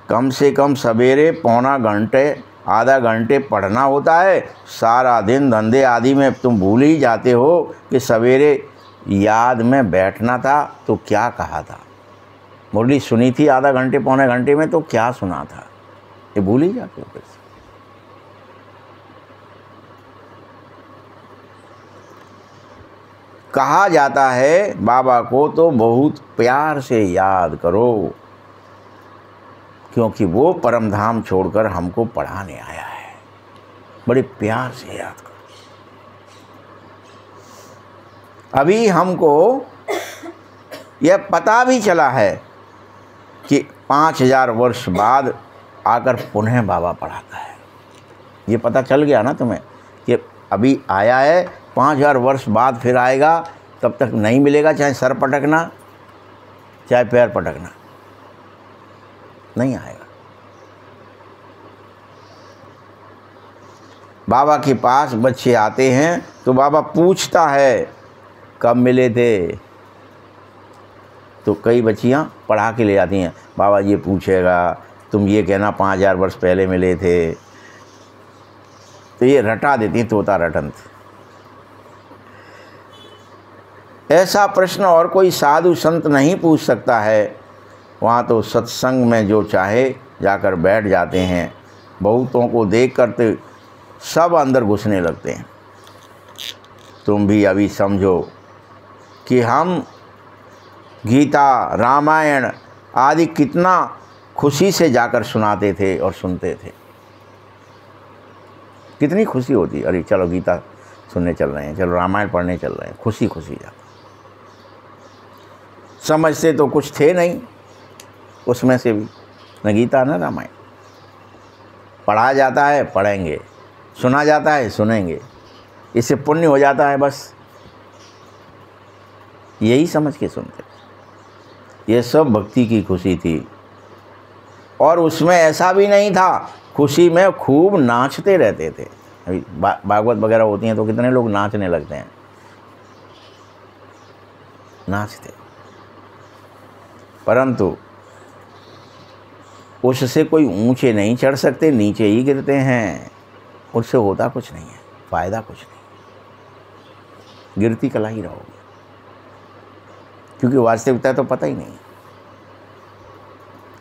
कम से कम सवेरे पौना घंटे, आधा घंटे पढ़ना होता है। सारा दिन धंधे आदि में तुम भूल ही जाते हो कि सवेरे याद में बैठना था तो क्या कहा था, मुरली सुनी थी आधा घंटे पौने घंटे में तो क्या सुना था, ये भूल ही जाते हो। फिर कहा जाता है बाबा को तो बहुत प्यार से याद करो, क्योंकि वो परम धाम छोड़कर हमको पढ़ाने आया है। बड़े प्यार से याद करो। अभी हमको यह पता भी चला है कि 5000 वर्ष बाद आकर पुनः बाबा पढ़ाता है। ये पता चल गया ना तुम्हें कि अभी आया है, 5000 वर्ष बाद फिर आएगा, तब तक नहीं मिलेगा। चाहे सर पटकना, चाहे पैर पटकना, नहीं आएगा। बाबा के पास बच्चे आते हैं तो बाबा पूछता है कब मिले थे, तो कई बच्चियां पढ़ा के ले जाती हैं। बाबा ये पूछेगा, तुम ये कहना 5000 वर्ष पहले मिले थे, तो ये रटा देती हैं तोता रटंत। ऐसा प्रश्न और कोई साधु संत नहीं पूछ सकता है। वहाँ तो सत्संग में जो चाहे जाकर बैठ जाते हैं बहुतों को देख करते सब अंदर घुसने लगते हैं। तुम भी अभी समझो कि हम गीता, रामायण आदि कितना खुशी से जाकर सुनाते थे और सुनते थे। कितनी खुशी होती, अरे चलो गीता सुनने चल रहे हैं, चलो रामायण पढ़ने चल रहे हैं, खुशी खुशी जाकर। समझते तो कुछ थे नहीं उसमें से भी, न गीता न रामायण। पढ़ा जाता है पढ़ेंगे, सुना जाता है सुनेंगे, इससे पुण्य हो जाता है, बस यही समझ के सुनते। ये सब भक्ति की खुशी थी। और उसमें ऐसा भी नहीं था, खुशी में खूब नाचते रहते थे। अभी भागवत वगैरह होती हैं तो कितने लोग नाचने लगते हैं, नाचते। परंतु उससे कोई ऊंचे नहीं चढ़ सकते, नीचे ही गिरते हैं। उससे होता कुछ नहीं है, फायदा कुछ नहीं, गिरती कला ही रहोगे, क्योंकि वास्तविकता तो पता ही नहीं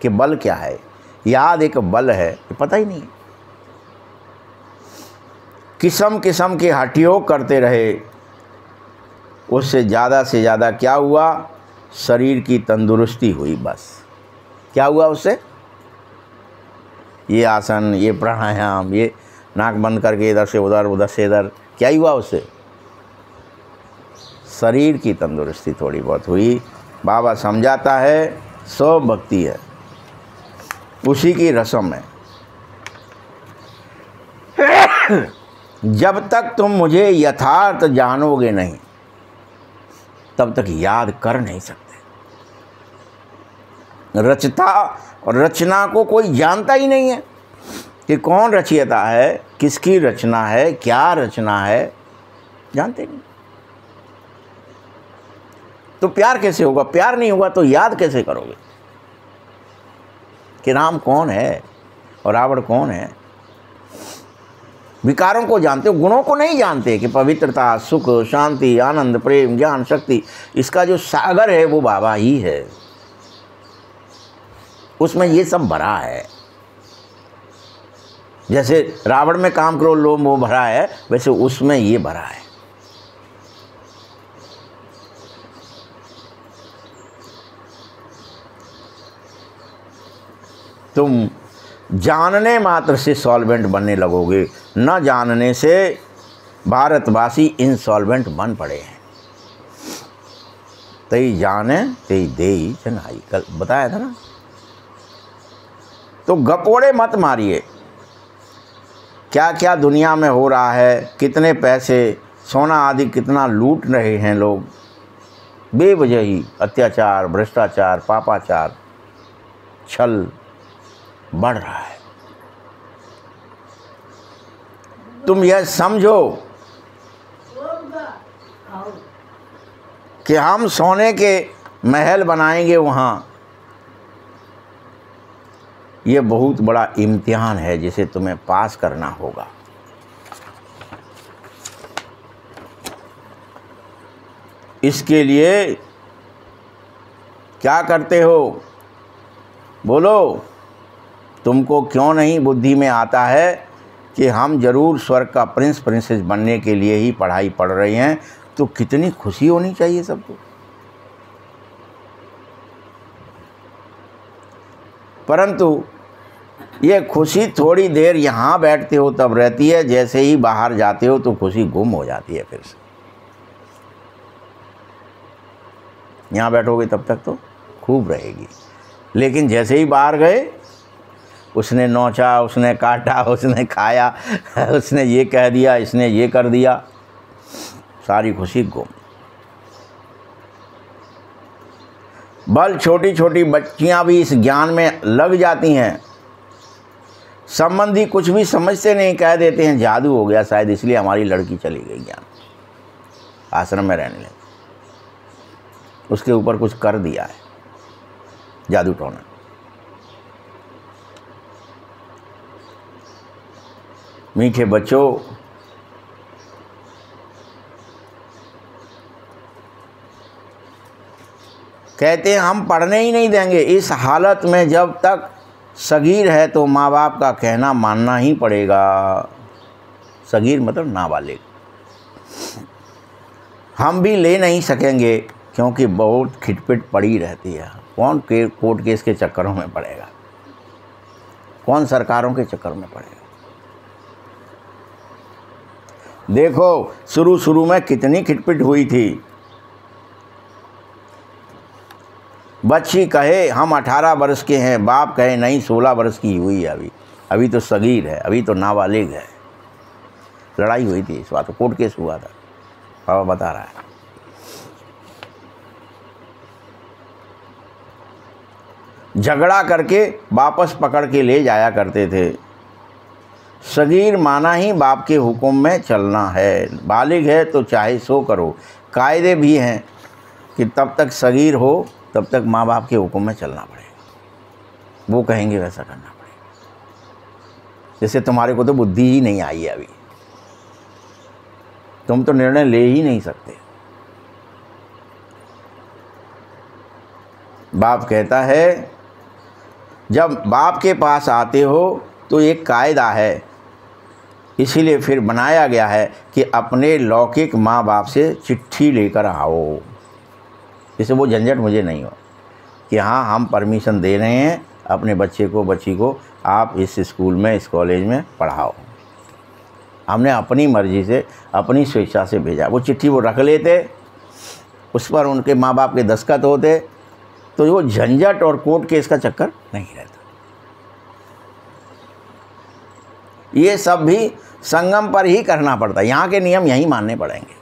कि बल क्या है। याद एक बल है, ये पता ही नहीं। किस्म किस्म के हठयोग करते रहे, उससे ज़्यादा से ज़्यादा क्या हुआ, शरीर की तंदुरुस्ती हुई। बस क्या हुआ उससे, ये आसन, ये प्राणायाम, ये नाक बंद करके इधर से उधर, उधर से इधर, क्या ही हुआ उससे, शरीर की तंदुरुस्ती थोड़ी बहुत हुई। बाबा समझाता है सब भक्ति है, उसी की रस्म है। जब तक तुम मुझे यथार्थ जानोगे नहीं, तब तक याद कर नहीं सकते। रचता और रचना को कोई जानता ही नहीं है कि कौन रचयिता है, किसकी रचना है, क्या रचना है, जानते नहीं। तो प्यार कैसे होगा, प्यार नहीं होगा तो याद कैसे करोगे कि राम कौन है और रावण कौन है। विकारों को जानते हो, गुणों को नहीं जानते कि पवित्रता, सुख, शांति, आनंद, प्रेम, ज्ञान, शक्ति, इसका जो सागर है वो बाबा ही है। उसमें ये सब भरा है। जैसे रावण में काम, क्रोध, लोभ, मोह भरा है, वैसे उसमें ये भरा है। तुम जानने मात्र से सॉल्वेंट बनने लगोगे, न जानने से भारतवासी इनसॉल्वेंट बन पड़े हैं। तई जाने तई देई जनाई, कल बताया था ना। तो गपोड़े मत मारिए, क्या क्या दुनिया में हो रहा है, कितने पैसे, सोना आदि कितना लूट रहे हैं लोग, बेवजह ही अत्याचार, भ्रष्टाचार, पापाचार, छल बढ़ रहा है। तुम यह समझो कि हम सोने के महल बनाएंगे वहाँ, ये बहुत बड़ा इम्तिहान है जिसे तुम्हें पास करना होगा। इसके लिए क्या करते हो, बोलो। तुमको क्यों नहीं बुद्धि में आता है कि हम जरूर स्वर्ग का प्रिंस प्रिंसेस बनने के लिए ही पढ़ाई पढ़ रहे हैं, तो कितनी खुशी होनी चाहिए सबको। परंतु ये खुशी थोड़ी देर यहाँ बैठते हो तब रहती है, जैसे ही बाहर जाते हो तो खुशी गुम हो जाती है फिर से। यहाँ बैठोगे तब तक तो खूब रहेगी, लेकिन जैसे ही बाहर गए, उसने नोचा, उसने काटा, उसने खाया, उसने ये कह दिया, इसने ये कर दिया, सारी खुशी गुम। बल छोटी छोटी बच्चियां भी इस ज्ञान में लग जाती हैं। संबंधी कुछ भी समझते नहीं, कह देते हैं जादू हो गया, शायद इसलिए हमारी लड़की चली गई ज्ञान, आश्रम में रहने लगी, उसके ऊपर कुछ कर दिया है, जादू टोना। मीठे बच्चों, कहते हैं हम पढ़ने ही नहीं देंगे। इस हालत में जब तक सगीर है तो माँ बाप का कहना मानना ही पड़ेगा। सगीर मतलब नाबालिग। हम भी ले नहीं सकेंगे क्योंकि बहुत खिटपिट पड़ी रहती है। कौन कोर्ट केस के चक्करों में पड़ेगा, कौन सरकारों के चक्कर में पड़ेगा। देखो शुरू में कितनी खिटपिट हुई थी। बच्ची कहे हम 18 वर्ष के हैं, बाप कहे नहीं 16 वर्ष की हुई है, अभी तो सगीर है, अभी तो नाबालिग है। लड़ाई हुई थी इस बात, कोर्ट केस हुआ था, पापा बता रहा है। झगड़ा करके वापस पकड़ के ले जाया करते थे। सगीर माना ही बाप के हुक्म में चलना है। बालिग है तो चाहे सो करो। कायदे भी हैं कि तब तक सगीर हो तब तक माँ बाप के हुक्म में चलना पड़ेगा, वो कहेंगे वैसा करना पड़ेगा। जैसे तुम्हारे को तो बुद्धि ही नहीं आई है अभी, तुम तो निर्णय ले ही नहीं सकते। बाप कहता है जब बाप के पास आते हो तो एक कायदा है, इसीलिए फिर बनाया गया है कि अपने लौकिक माँ बाप से चिट्ठी लेकर आओ। जैसे वो झंझट मुझे नहीं हो कि हाँ हम परमिशन दे रहे हैं अपने बच्चे को बच्ची को, आप इस स्कूल में इस कॉलेज में पढ़ाओ। हमने अपनी मर्ज़ी से अपनी स्वेच्छा से भेजा। वो चिट्ठी वो रख लेते, उस पर उनके माँ बाप के दस्तखत होते, तो वो झंझट और कोर्ट केस का चक्कर नहीं रहता। ये सब भी संगम पर ही करना पड़ता है, यहाँ के नियम यहीं मानने पड़ेंगे।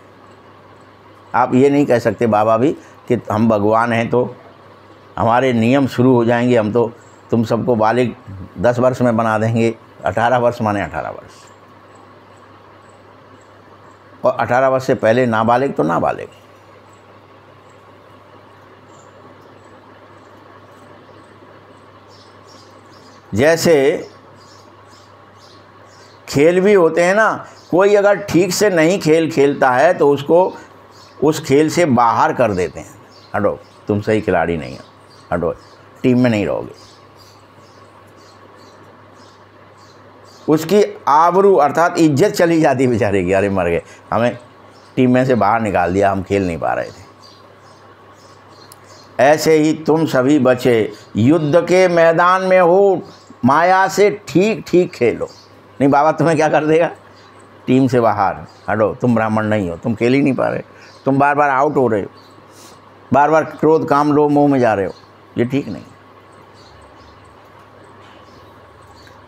आप ये नहीं कह सकते बाबा भी कि हम भगवान हैं तो हमारे नियम शुरू हो जाएंगे, हम तो तुम सबको बालिग 10 वर्ष में बना देंगे। 18 वर्ष माने 18 वर्ष, और 18 वर्ष से पहले नाबालिग तो नाबालिग। जैसे खेल भी होते हैं ना, कोई अगर ठीक से नहीं खेल खेलता है तो उसको उस खेल से बाहर कर देते हैं। हटो, तुम सही खिलाड़ी नहीं हो, हटो, टीम में नहीं रहोगे। उसकी आबरू अर्थात इज्जत चली जाती बेचारे की, अरे मर गए, हमें टीम में से बाहर निकाल दिया, हम खेल नहीं पा रहे थे। ऐसे ही तुम सभी बच्चे युद्ध के मैदान में हो, माया से ठीक ठीक खेलो। नहीं बाबा तुम्हें क्या कर देगा, टीम से बाहर, हटो, तुम ब्राह्मण नहीं हो, तुम खेल ही नहीं पा रहे, तुम बार बार आउट हो रहे हो, बार बार क्रोध काम लोभ मोह में जा रहे हो, ये ठीक नहीं।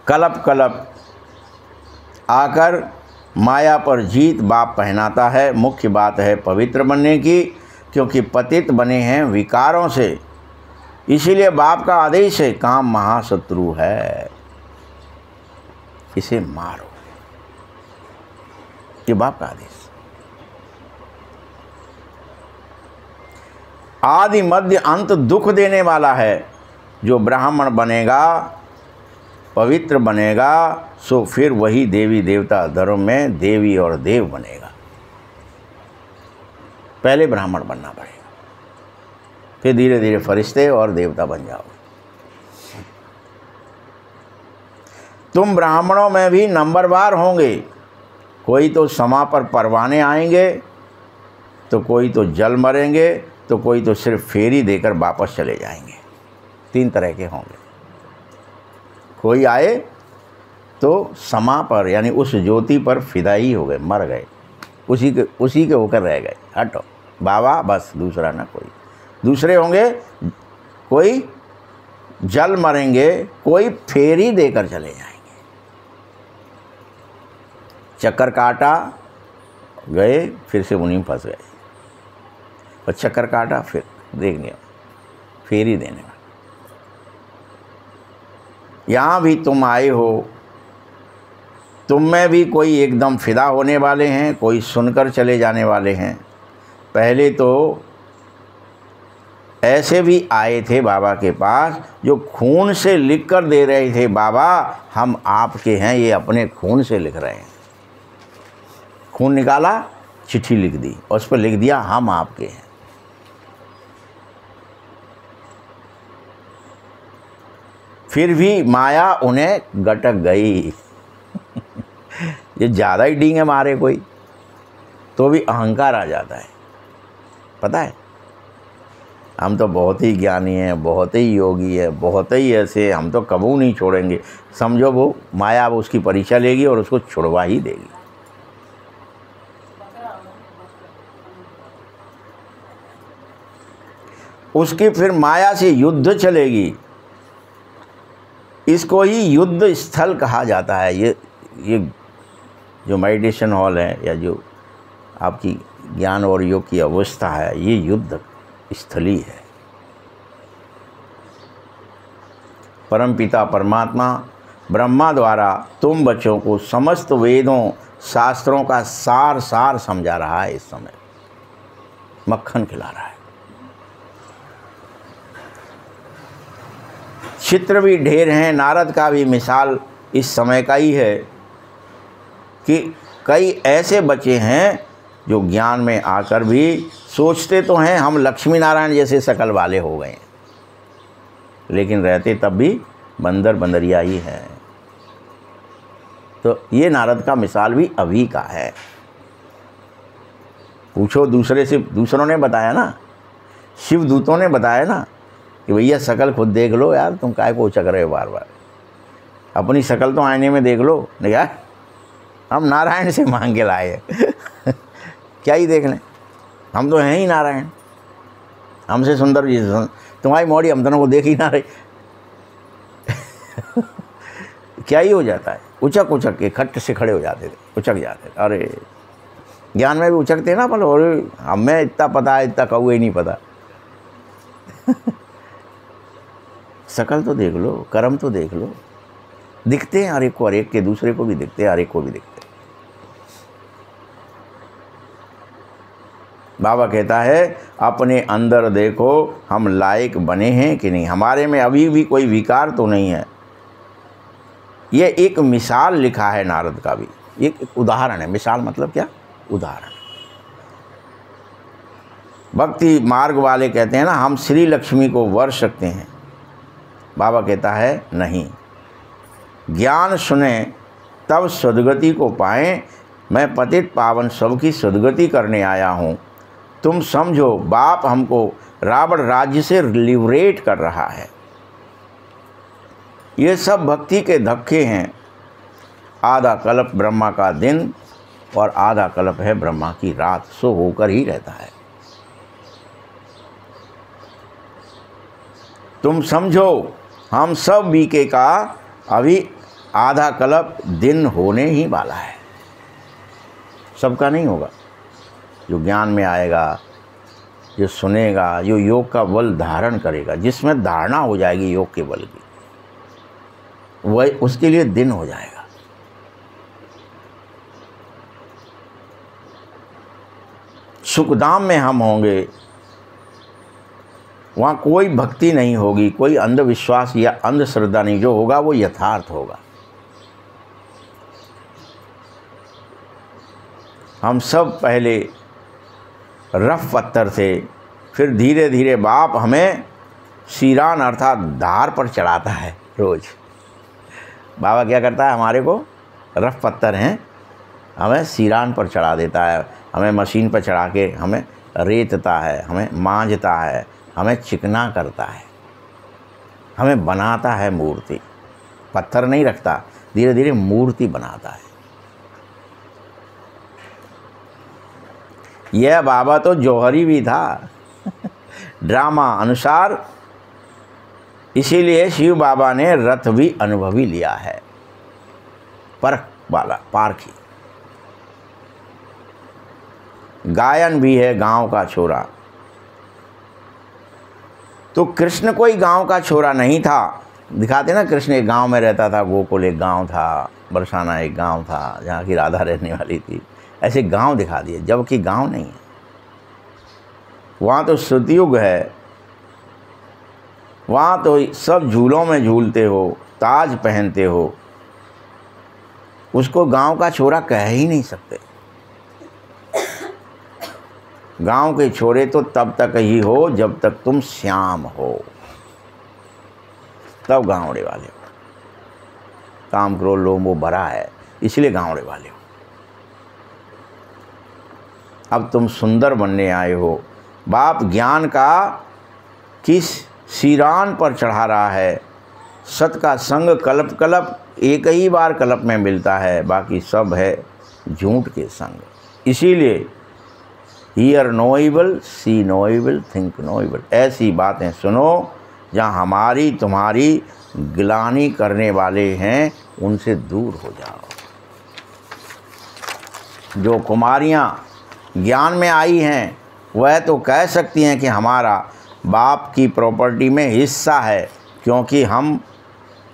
कलप कलप आकर माया पर जीत बाप पहनाता है। मुख्य बात है पवित्र बनने की, क्योंकि पतित बने हैं विकारों से, इसीलिए बाप का आदेश है काम महाशत्रु है, इसे मारो, ये बाप का आदेश। आदि मध्य अंत दुख देने वाला है। जो ब्राह्मण बनेगा पवित्र बनेगा सो फिर वही देवी देवता धर्म में देवी और देव बनेगा। पहले ब्राह्मण बनना पड़ेगा, फिर धीरे धीरे फरिश्ते और देवता बन जाओगे। तुम ब्राह्मणों में भी नंबरवार होंगे, कोई तो समा पर परवाने आएंगे, तो कोई तो जल मरेंगे, तो कोई तो सिर्फ फेरी देकर वापस चले जाएंगे। 3 तरह के होंगे। कोई आए तो समा पर यानी उस ज्योति पर फिदाई हो गए, मर गए, उसी के होकर रह गए, हटो बाबा बस, दूसरा ना कोई। दूसरे होंगे कोई जल मरेंगे, कोई फेरी देकर चले जाएंगे। चक्कर काटा गए, फिर से उन्हीं में फंस गए, और चक्कर काटा फिर देखने फेरी देने में। यहाँ भी तुम आए हो, तुम में भी कोई एकदम फिदा होने वाले हैं, कोई सुनकर चले जाने वाले हैं। पहले तो ऐसे भी आए थे बाबा के पास जो खून से लिख कर दे रहे थे, बाबा हम आपके हैं, ये अपने खून से लिख रहे हैं। खून निकाला, चिट्ठी लिख दी और उस पर लिख दिया हम आपके हैं। फिर भी माया उन्हें गटक गई। ये ज़्यादा ही डींगे मारे कोई तो भी अहंकार आ जाता है। पता है, हम तो बहुत ही ज्ञानी हैं, बहुत ही योगी है, बहुत ही ऐसे, हम तो कबू नहीं छोड़ेंगे। समझो वो माया अब उसकी परीक्षा लेगी और उसको छुड़वा ही देगी। उसकी फिर माया से युद्ध चलेगी। इसको ही युद्ध स्थल कहा जाता है। ये जो मेडिटेशन हॉल है या जो आपकी ज्ञान और योग की अवस्था है, ये युद्ध स्थली है। परमपिता परमात्मा ब्रह्मा द्वारा तुम बच्चों को समस्त वेदों शास्त्रों का सार समझा रहा है। इस समय मक्खन खिला रहा है। चित्र भी ढेर हैं। नारद का भी मिसाल इस समय का ही है कि कई ऐसे बच्चे हैं जो ज्ञान में आकर भी सोचते तो हैं हम लक्ष्मी नारायण जैसे शकल वाले हो गए, लेकिन रहते तब भी बंदर बंदरिया ही हैं। तो ये नारद का मिसाल भी अभी का है। पूछो दूसरे से, दूसरों ने बताया ना, शिवदूतों ने बताया ना कि भैया शकल खुद देख लो यार, तुम काय को उचक रहे हो बार बार, अपनी शकल तो आईने में देख लो। नहीं यार, हम नारायण से मांग के लाए क्या ही देख लें, हम तो हैं ही नारायण, हमसे सुंदर जी तुम्हारी मौड़ी हम दोनों को देख ही ना रही। क्या ही हो जाता है, उचक उचक के खट से खड़े हो जाते थे, उचक जाते थे। अरे ज्ञान में भी उचकते ना पल, और हमें इतना पता है, इतना कौए ही नहीं पता। शकल तो देख लो, कर्म तो देख लो, दिखते हैं हर एक को, हर एक के दूसरे को भी दिखते हैं, हर एक को भी दिखते हैं। बाबा कहता है अपने अंदर देखो हम लायक बने हैं कि नहीं, हमारे में अभी भी कोई विकार तो नहीं है। ये एक मिसाल लिखा है नारद का भी, एक उदाहरण है। मिसाल मतलब क्या? उदाहरण। भक्ति मार्ग वाले कहते हैं ना हम श्री लक्ष्मी को वर्ष सकते हैं। बाबा कहता है नहीं, ज्ञान सुने तब सद्गति को पाएं। मैं पतित पावन सबकी सद्गति करने आया हूँ। तुम समझो बाप हमको रावण राज्य से लिबरेट कर रहा है। ये सब भक्ति के धक्के हैं। आधा कल्प ब्रह्मा का दिन और आधा कल्प है ब्रह्मा की रात, सो होकर ही रहता है। तुम समझो हम सब बीके का अभी आधा कल्प दिन होने ही वाला है। सबका नहीं होगा। जो ज्ञान में आएगा, जो सुनेगा, जो योग का बल धारण करेगा, जिसमें धारणा हो जाएगी योग के बल की, वह उसके लिए दिन हो जाएगा। सुखधाम में हम होंगे, वहाँ कोई भक्ति नहीं होगी, कोई अंधविश्वास या अंधश्रद्धा नहीं। जो होगा वो यथार्थ होगा। हम सब पहले रफ पत्थर थे, फिर धीरे धीरे बाप हमें शीरान अर्थात धार पर चढ़ाता है। रोज़ बाबा क्या करता है, हमारे को रफ पत्थर हैं, हमें शीरान पर चढ़ा देता है, हमें मशीन पर चढ़ा के हमें रेतता है, हमें मांझता है, हमें चिकना करता है, हमें बनाता है मूर्ति। पत्थर नहीं रखता, धीरे धीरे मूर्ति बनाता है। यह बाबा तो जौहरी भी था ड्रामा अनुसार, इसीलिए शिव बाबा ने रथ भी अनुभवी लिया है, परख वाला, पारखी। गायन भी है गांव का छोरा। तो कृष्ण कोई गांव का छोरा नहीं था। दिखाते ना, कृष्ण एक गांव में रहता था, गोकुल एक गांव था, बरसाना एक गांव था जहाँ की राधा रहने वाली थी। ऐसे गांव दिखा दिए, जबकि गांव नहीं है। वहाँ तो सतयुग है, वहाँ तो सब झूलों में झूलते हो, ताज पहनते हो। उसको गांव का छोरा कह ही नहीं सकते। गांव के छोरे तो तब तक ही हो जब तक तुम श्याम हो। तब गाँवड़े वाले हो। काम क्रोध लोभ मोह भरा है, इसलिए गाँवड़े वाले हो। अब तुम सुंदर बनने आए हो। बाप ज्ञान का किस सिरान पर चढ़ा रहा है। सत का संग कल्प कल्प एक ही बार कल्प में मिलता है, बाकी सब है झूठ के संग। इसीलिए hear no evil, see no evil, think no evil. ऐसी बातें सुनो जहाँ हमारी तुम्हारी गिलानी करने वाले हैं, उनसे दूर हो जाओ। जो कुमारियाँ ज्ञान में आई हैं वह तो कह सकती हैं कि हमारा बाप की प्रॉपर्टी में हिस्सा है, क्योंकि हम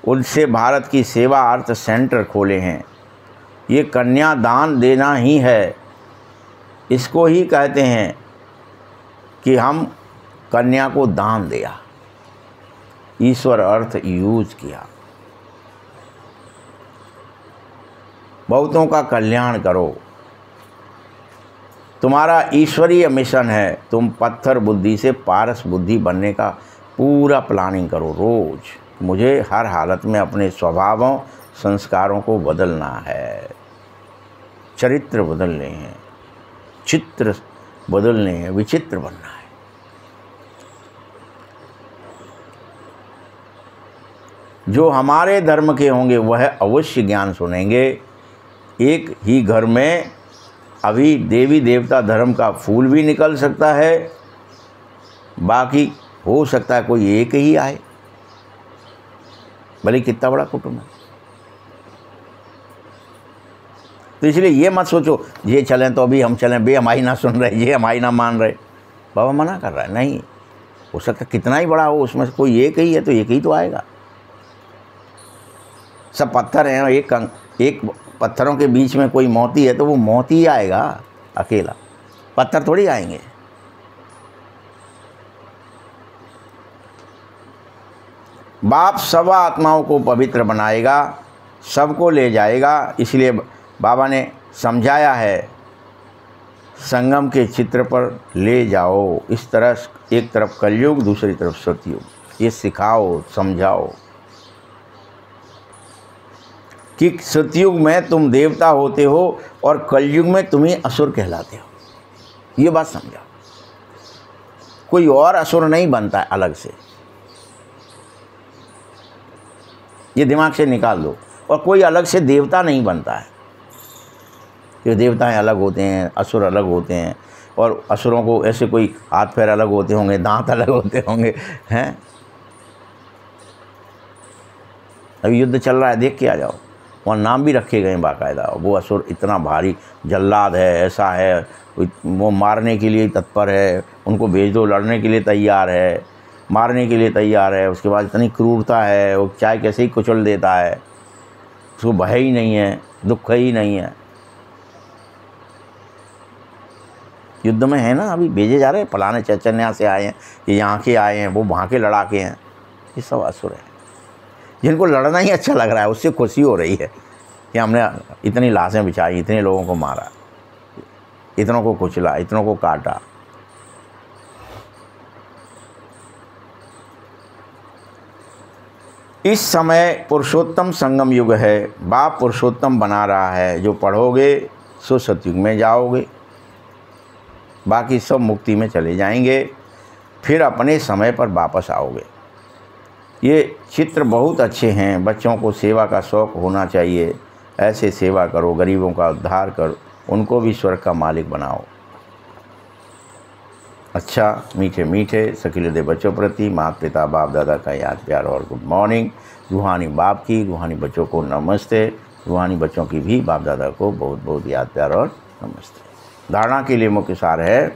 उनसे भारत की सेवा अर्थ सेंटर खोले हैं। ये कन्या दान देना ही है, इसको ही कहते हैं कि हम कन्या को दान दिया, ईश्वर अर्थ यूज किया। बहुतों का कल्याण करो, तुम्हारा ईश्वरीय मिशन है। तुम पत्थर बुद्धि से पारस बुद्धि बनने का पूरा प्लानिंग करो। रोज मुझे हर हालत में अपने स्वभावों संस्कारों को बदलना है, चरित्र बदलने हैं, चित्र बदलने हैं, विचित्र बनना है। जो हमारे धर्म के होंगे वह अवश्य ज्ञान सुनेंगे। एक ही घर में अभी देवी देवता धर्म का फूल भी निकल सकता है, बाकी हो सकता है कोई एक ही आए, भले कितना बड़ा कुटुंब है। तो इसलिए ये मत सोचो ये चलें तो अभी हम चलें, बे हमारी ना सुन रहे, ये हमारी ना मान रहे। बाबा मना कर रहा है, नहीं हो सकता कितना ही बड़ा हो, उसमें से कोई एक ही है तो एक ही तो आएगा। सब पत्थर हैं, एक पत्थरों के बीच में कोई मोती है तो वो मोती ही आएगा अकेला, पत्थर थोड़ी आएंगे। बाप सब आत्माओं को पवित्र बनाएगा, सबको ले जाएगा। इसलिए बाबा ने समझाया है, संगम के चित्र पर ले जाओ। इस तरह एक तरफ कलयुग, दूसरी तरफ सतयुग, ये सिखाओ, समझाओ कि सतयुग में तुम देवता होते हो और कलयुग में तुम्हें असुर कहलाते हो। ये बात समझाओ। कोई और असुर नहीं बनता है अलग से, ये दिमाग से निकाल दो। और कोई अलग से देवता नहीं बनता है। ये देवताएं अलग होते हैं, असुर अलग होते हैं, और असुरों को ऐसे कोई हाथ पैर अलग होते होंगे, दांत अलग होते होंगे, हैं। अभी युद्ध चल रहा है, देख के आ जाओ, वहाँ नाम भी रखे गए हैं बाकायदा। वो असुर इतना भारी जल्लाद है, ऐसा है, वो मारने के लिए तत्पर है, उनको भेज दो, लड़ने के लिए तैयार है, मारने के लिए तैयार है। उसके बाद इतनी क्रूरता है, वो चाय कैसे ही कुचल देता है, उसको भय ही नहीं है, दुख ही नहीं है। युद्ध में है ना, अभी भेजे जा रहे हैं, फलाने चैतन्य से आए हैं, ये यहाँ के आए हैं, वो वहाँ के लड़ाके हैं। ये सब असुर है, जिनको लड़ना ही अच्छा लग रहा है, उससे खुशी हो रही है कि हमने इतनी लाशें बिछाई, इतने लोगों को मारा, इतनों को कुचला, इतनों को काटा। इस समय पुरुषोत्तम संगम युग है, बाप पुरुषोत्तम बना रहा है। जो पढ़ोगे सो सतयुग में जाओगे, बाकी सब मुक्ति में चले जाएंगे, फिर अपने समय पर वापस आओगे। ये चित्र बहुत अच्छे हैं, बच्चों को सेवा का शौक़ होना चाहिए। ऐसे सेवा करो, गरीबों का उद्धार करो, उनको भी स्वर्ग का मालिक बनाओ। अच्छा, मीठे मीठे सखी हृदय बच्चों प्रति माता पिता बाप दादा का याद प्यार और गुड मॉर्निंग। रूहानी बाप की, रूहानी बच्चों को नमस्ते, रूहानी बच्चों की भी बाप दादा को बहुत बहुत याद प्यार और नमस्ते। धारणा के लिए मुख्य सार है,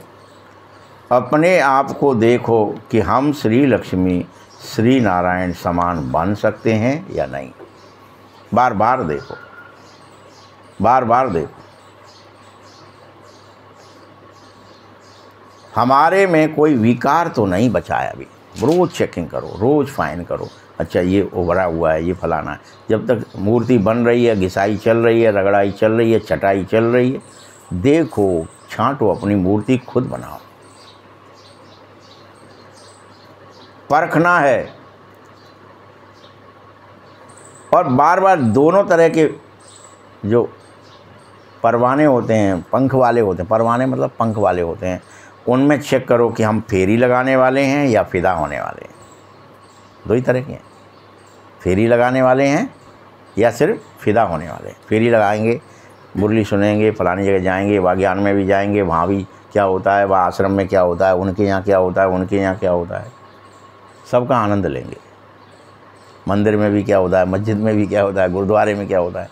अपने आप को देखो कि हम श्री लक्ष्मी श्री नारायण समान बन सकते हैं या नहीं। बार बार देखो, बार बार देखो। हमारे में कोई विकार तो नहीं बचा है अभी। रोज़ चेकिंग करो, रोज़ फाइन करो, अच्छा ये उभरा हुआ है, ये फलाना है। जब तक मूर्ति बन रही है, घिसाई चल रही है, रगड़ाई चल रही है, चटाई चल रही है, देखो, छांटो, अपनी मूर्ति खुद बनाओ। परखना है और बार बार दोनों तरह के जो परवाने होते हैं, पंख वाले होते हैं, परवाने मतलब पंख वाले होते हैं, उनमें चेक करो कि हम फेरी लगाने वाले हैं या फ़िदा होने वाले हैं। दो ही तरह के हैं, फेरी लगाने वाले हैं या सिर्फ फ़िदा होने वाले हैं। फेरी लगाएंगे, मुरली सुनेंगे, फलानी जगह जाएंगे, वहाँ ज्ञान में भी जाएंगे, वहाँ भी क्या होता है, वहाँ आश्रम में क्या होता है, उनके यहाँ क्या होता है, उनके यहाँ क्या होता है, सबका आनंद लेंगे। मंदिर में भी क्या होता है, मस्जिद में भी क्या होता है, गुरुद्वारे में क्या होता है,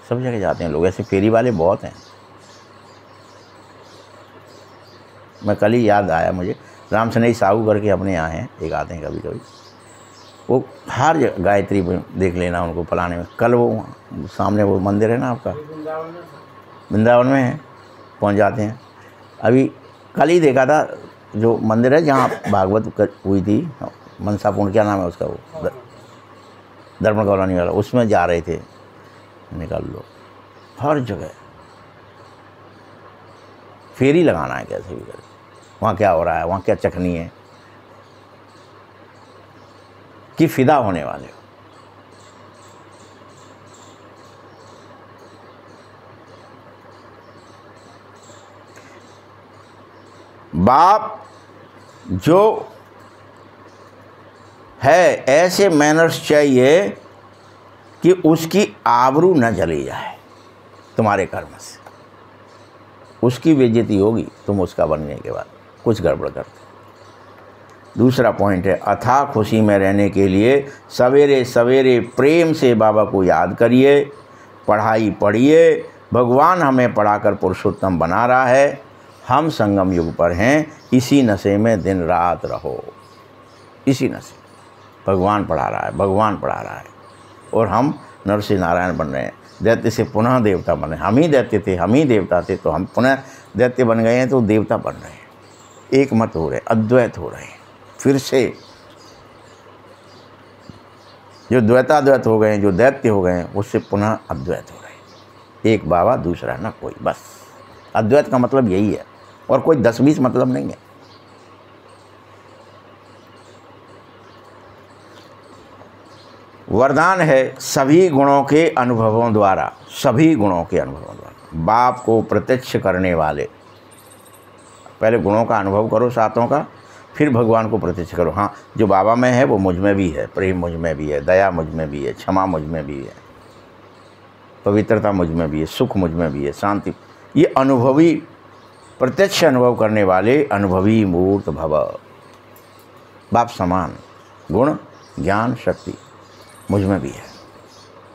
सब जगह जाते हैं लोग। ऐसे फेरी वाले बहुत हैं। मैं कल ही याद आया मुझे, राम सनेही साहू करके अपने यहाँ हैं, एक आते हैं कभी कभी, वो हर जगह गायत्री में देख लेना उनको फलाने में। कल वो सामने वो मंदिर है ना आपका, वृंदावन में है, पहुँच जाते हैं। अभी कल ही देखा था जो मंदिर है जहाँ भागवत हुई थी, मनसा पूर्ण क्या नाम है उसका, वो दर्पण कॉलोनी वाला, उसमें जा रहे थे। निकाल लो, हर जगह फेरी लगाना है कैसे भी करके। वहाँ क्या हो रहा है, वहाँ क्या चखनी है कि फ़िदा होने वाले हो। बाप जो है ऐसे मैनर्स चाहिए कि उसकी आबरू न जली जाए तुम्हारे कर्म से। उसकी बेइज्जती होगी तुम उसका बनने के बाद कुछ गड़बड़ करते। दूसरा पॉइंट है, अथाह खुशी में रहने के लिए सवेरे सवेरे प्रेम से बाबा को याद करिए, पढ़ाई पढ़िए। भगवान हमें पढ़ाकर पुरुषोत्तम बना रहा है, हम संगम युग पर हैं, इसी नशे में दिन रात रहो। इसी नशे, भगवान पढ़ा रहा है, भगवान पढ़ा रहा है, और हम नरसिंह नारायण बन रहे हैं। दैत्य से पुनः देवता बन रहे हैं। हम ही दैत्य थे, हम ही देवता थे, तो हम पुनः दैत्य बन गए हैं, तो देवता बन रहे हैं। एक मत हो रहे, अद्वैत हो रहे हैं। फिर से जो द्वैताद्वैत हो गए हैं, जो दैत्य हो गए हैं, उससे पुनः अद्वैत हो रहे हैं। एक बाबा, दूसरा ना कोई, बस। अद्वैत का मतलब यही है, और कोई 10-20 मतलब नहीं है। वरदान है सभी गुणों के अनुभवों द्वारा, सभी गुणों के अनुभवों द्वारा बाप को प्रत्यक्ष करने वाले। पहले गुणों का अनुभव करो, सातों का, फिर भगवान को प्रत्यक्ष करो। हाँ, जो बाबा में है वो मुझ में भी है, प्रेम मुझ में भी है, दया मुझ में भी है, क्षमा मुझ में भी है, पवित्रता मुझ में भी है, सुख मुझ में भी है, शांति। ये अनुभवी, प्रत्यक्ष अनुभव करने वाले अनुभवी मूर्त भव। बाप समान गुण, ज्ञान, शक्ति मुझ में भी है।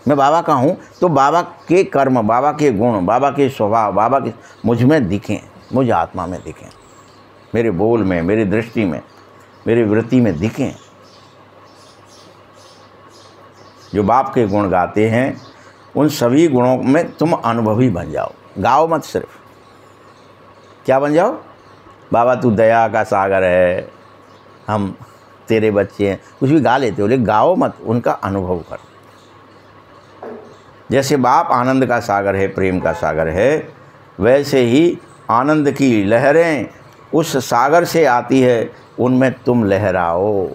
मैं बाबा का हूँ तो बाबा के कर्म, बाबा के गुण, बाबा के स्वभाव, बाबा के मुझ में दिखें, मुझ आत्मा में दिखें, मेरे बोल में, मेरी दृष्टि में, मेरी वृत्ति में दिखें। जो बाप के गुण गाते हैं उन सभी गुणों में तुम अनुभवी बन जाओ। गाओ मत सिर्फ। क्या बन जाओ? बाबा तू दया का सागर है, हम तेरे बच्चे हैं, कुछ भी गा लेते हो, लेकिन गाओ मत, उनका अनुभव कर। जैसे बाप आनंद का सागर है, प्रेम का सागर है, वैसे ही आनंद की लहरें उस सागर से आती है, उनमें तुम लहराओ।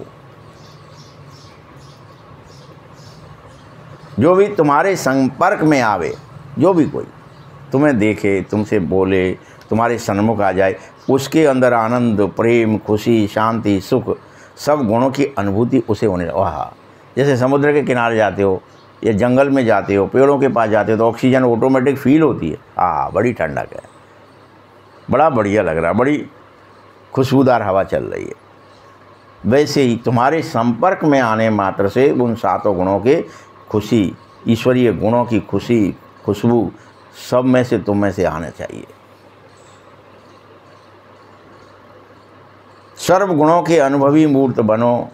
जो भी तुम्हारे संपर्क में आवे, जो भी कोई तुम्हें देखे, तुमसे बोले, तुम्हारे सन्मुख आ जाए, उसके अंदर आनंद, प्रेम, खुशी, शांति, सुख, सब गुणों की अनुभूति उसे होने लगे। वाह, जैसे समुद्र के किनारे जाते हो या जंगल में जाते हो, पेड़ों के पास जाते हो, तो ऑक्सीजन ऑटोमेटिक फील होती है। बड़ी ठंडक है, बड़ा बढ़िया लग रहा है, बड़ी खुशबूदार हवा चल रही है। वैसे ही तुम्हारे संपर्क में आने मात्र से उन सातों गुणों के खुशी, ईश्वरीय गुणों की खुशी, खुशबू सब में से तुम में से आना चाहिए। सर्व गुणों के अनुभवी मूर्त बनो,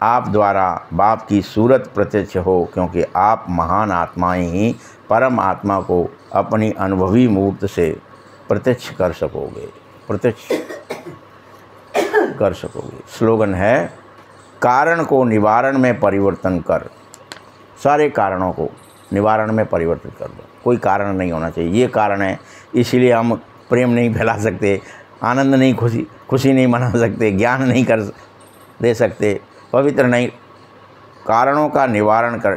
आप द्वारा बाप की सूरत प्रत्यक्ष हो, क्योंकि आप महान आत्माएं ही परम आत्मा को अपनी अनुभवी मूर्त से प्रत्यक्ष कर सकोगे, प्रत्यक्ष कर सकोगे। स्लोगन है, कारण को निवारण में परिवर्तन कर। सारे कारणों को निवारण में परिवर्तित कर दो। कोई कारण नहीं होना चाहिए, ये कारण है इसलिए हम प्रेम नहीं फैला सकते, आनंद नहीं, खुशी नहीं मना सकते, ज्ञान नहीं कर दे सकते, पवित्र नहीं। कारणों का निवारण कर,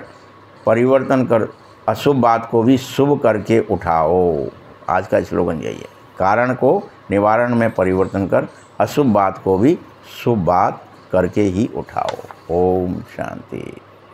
परिवर्तन कर अशुभ बात को भी शुभ करके उठाओ। आज का स्लोगन यही है, कारण को निवारण में परिवर्तन कर अशुभ बात को भी शुभ बात करके ही उठाओ। ओम शांति।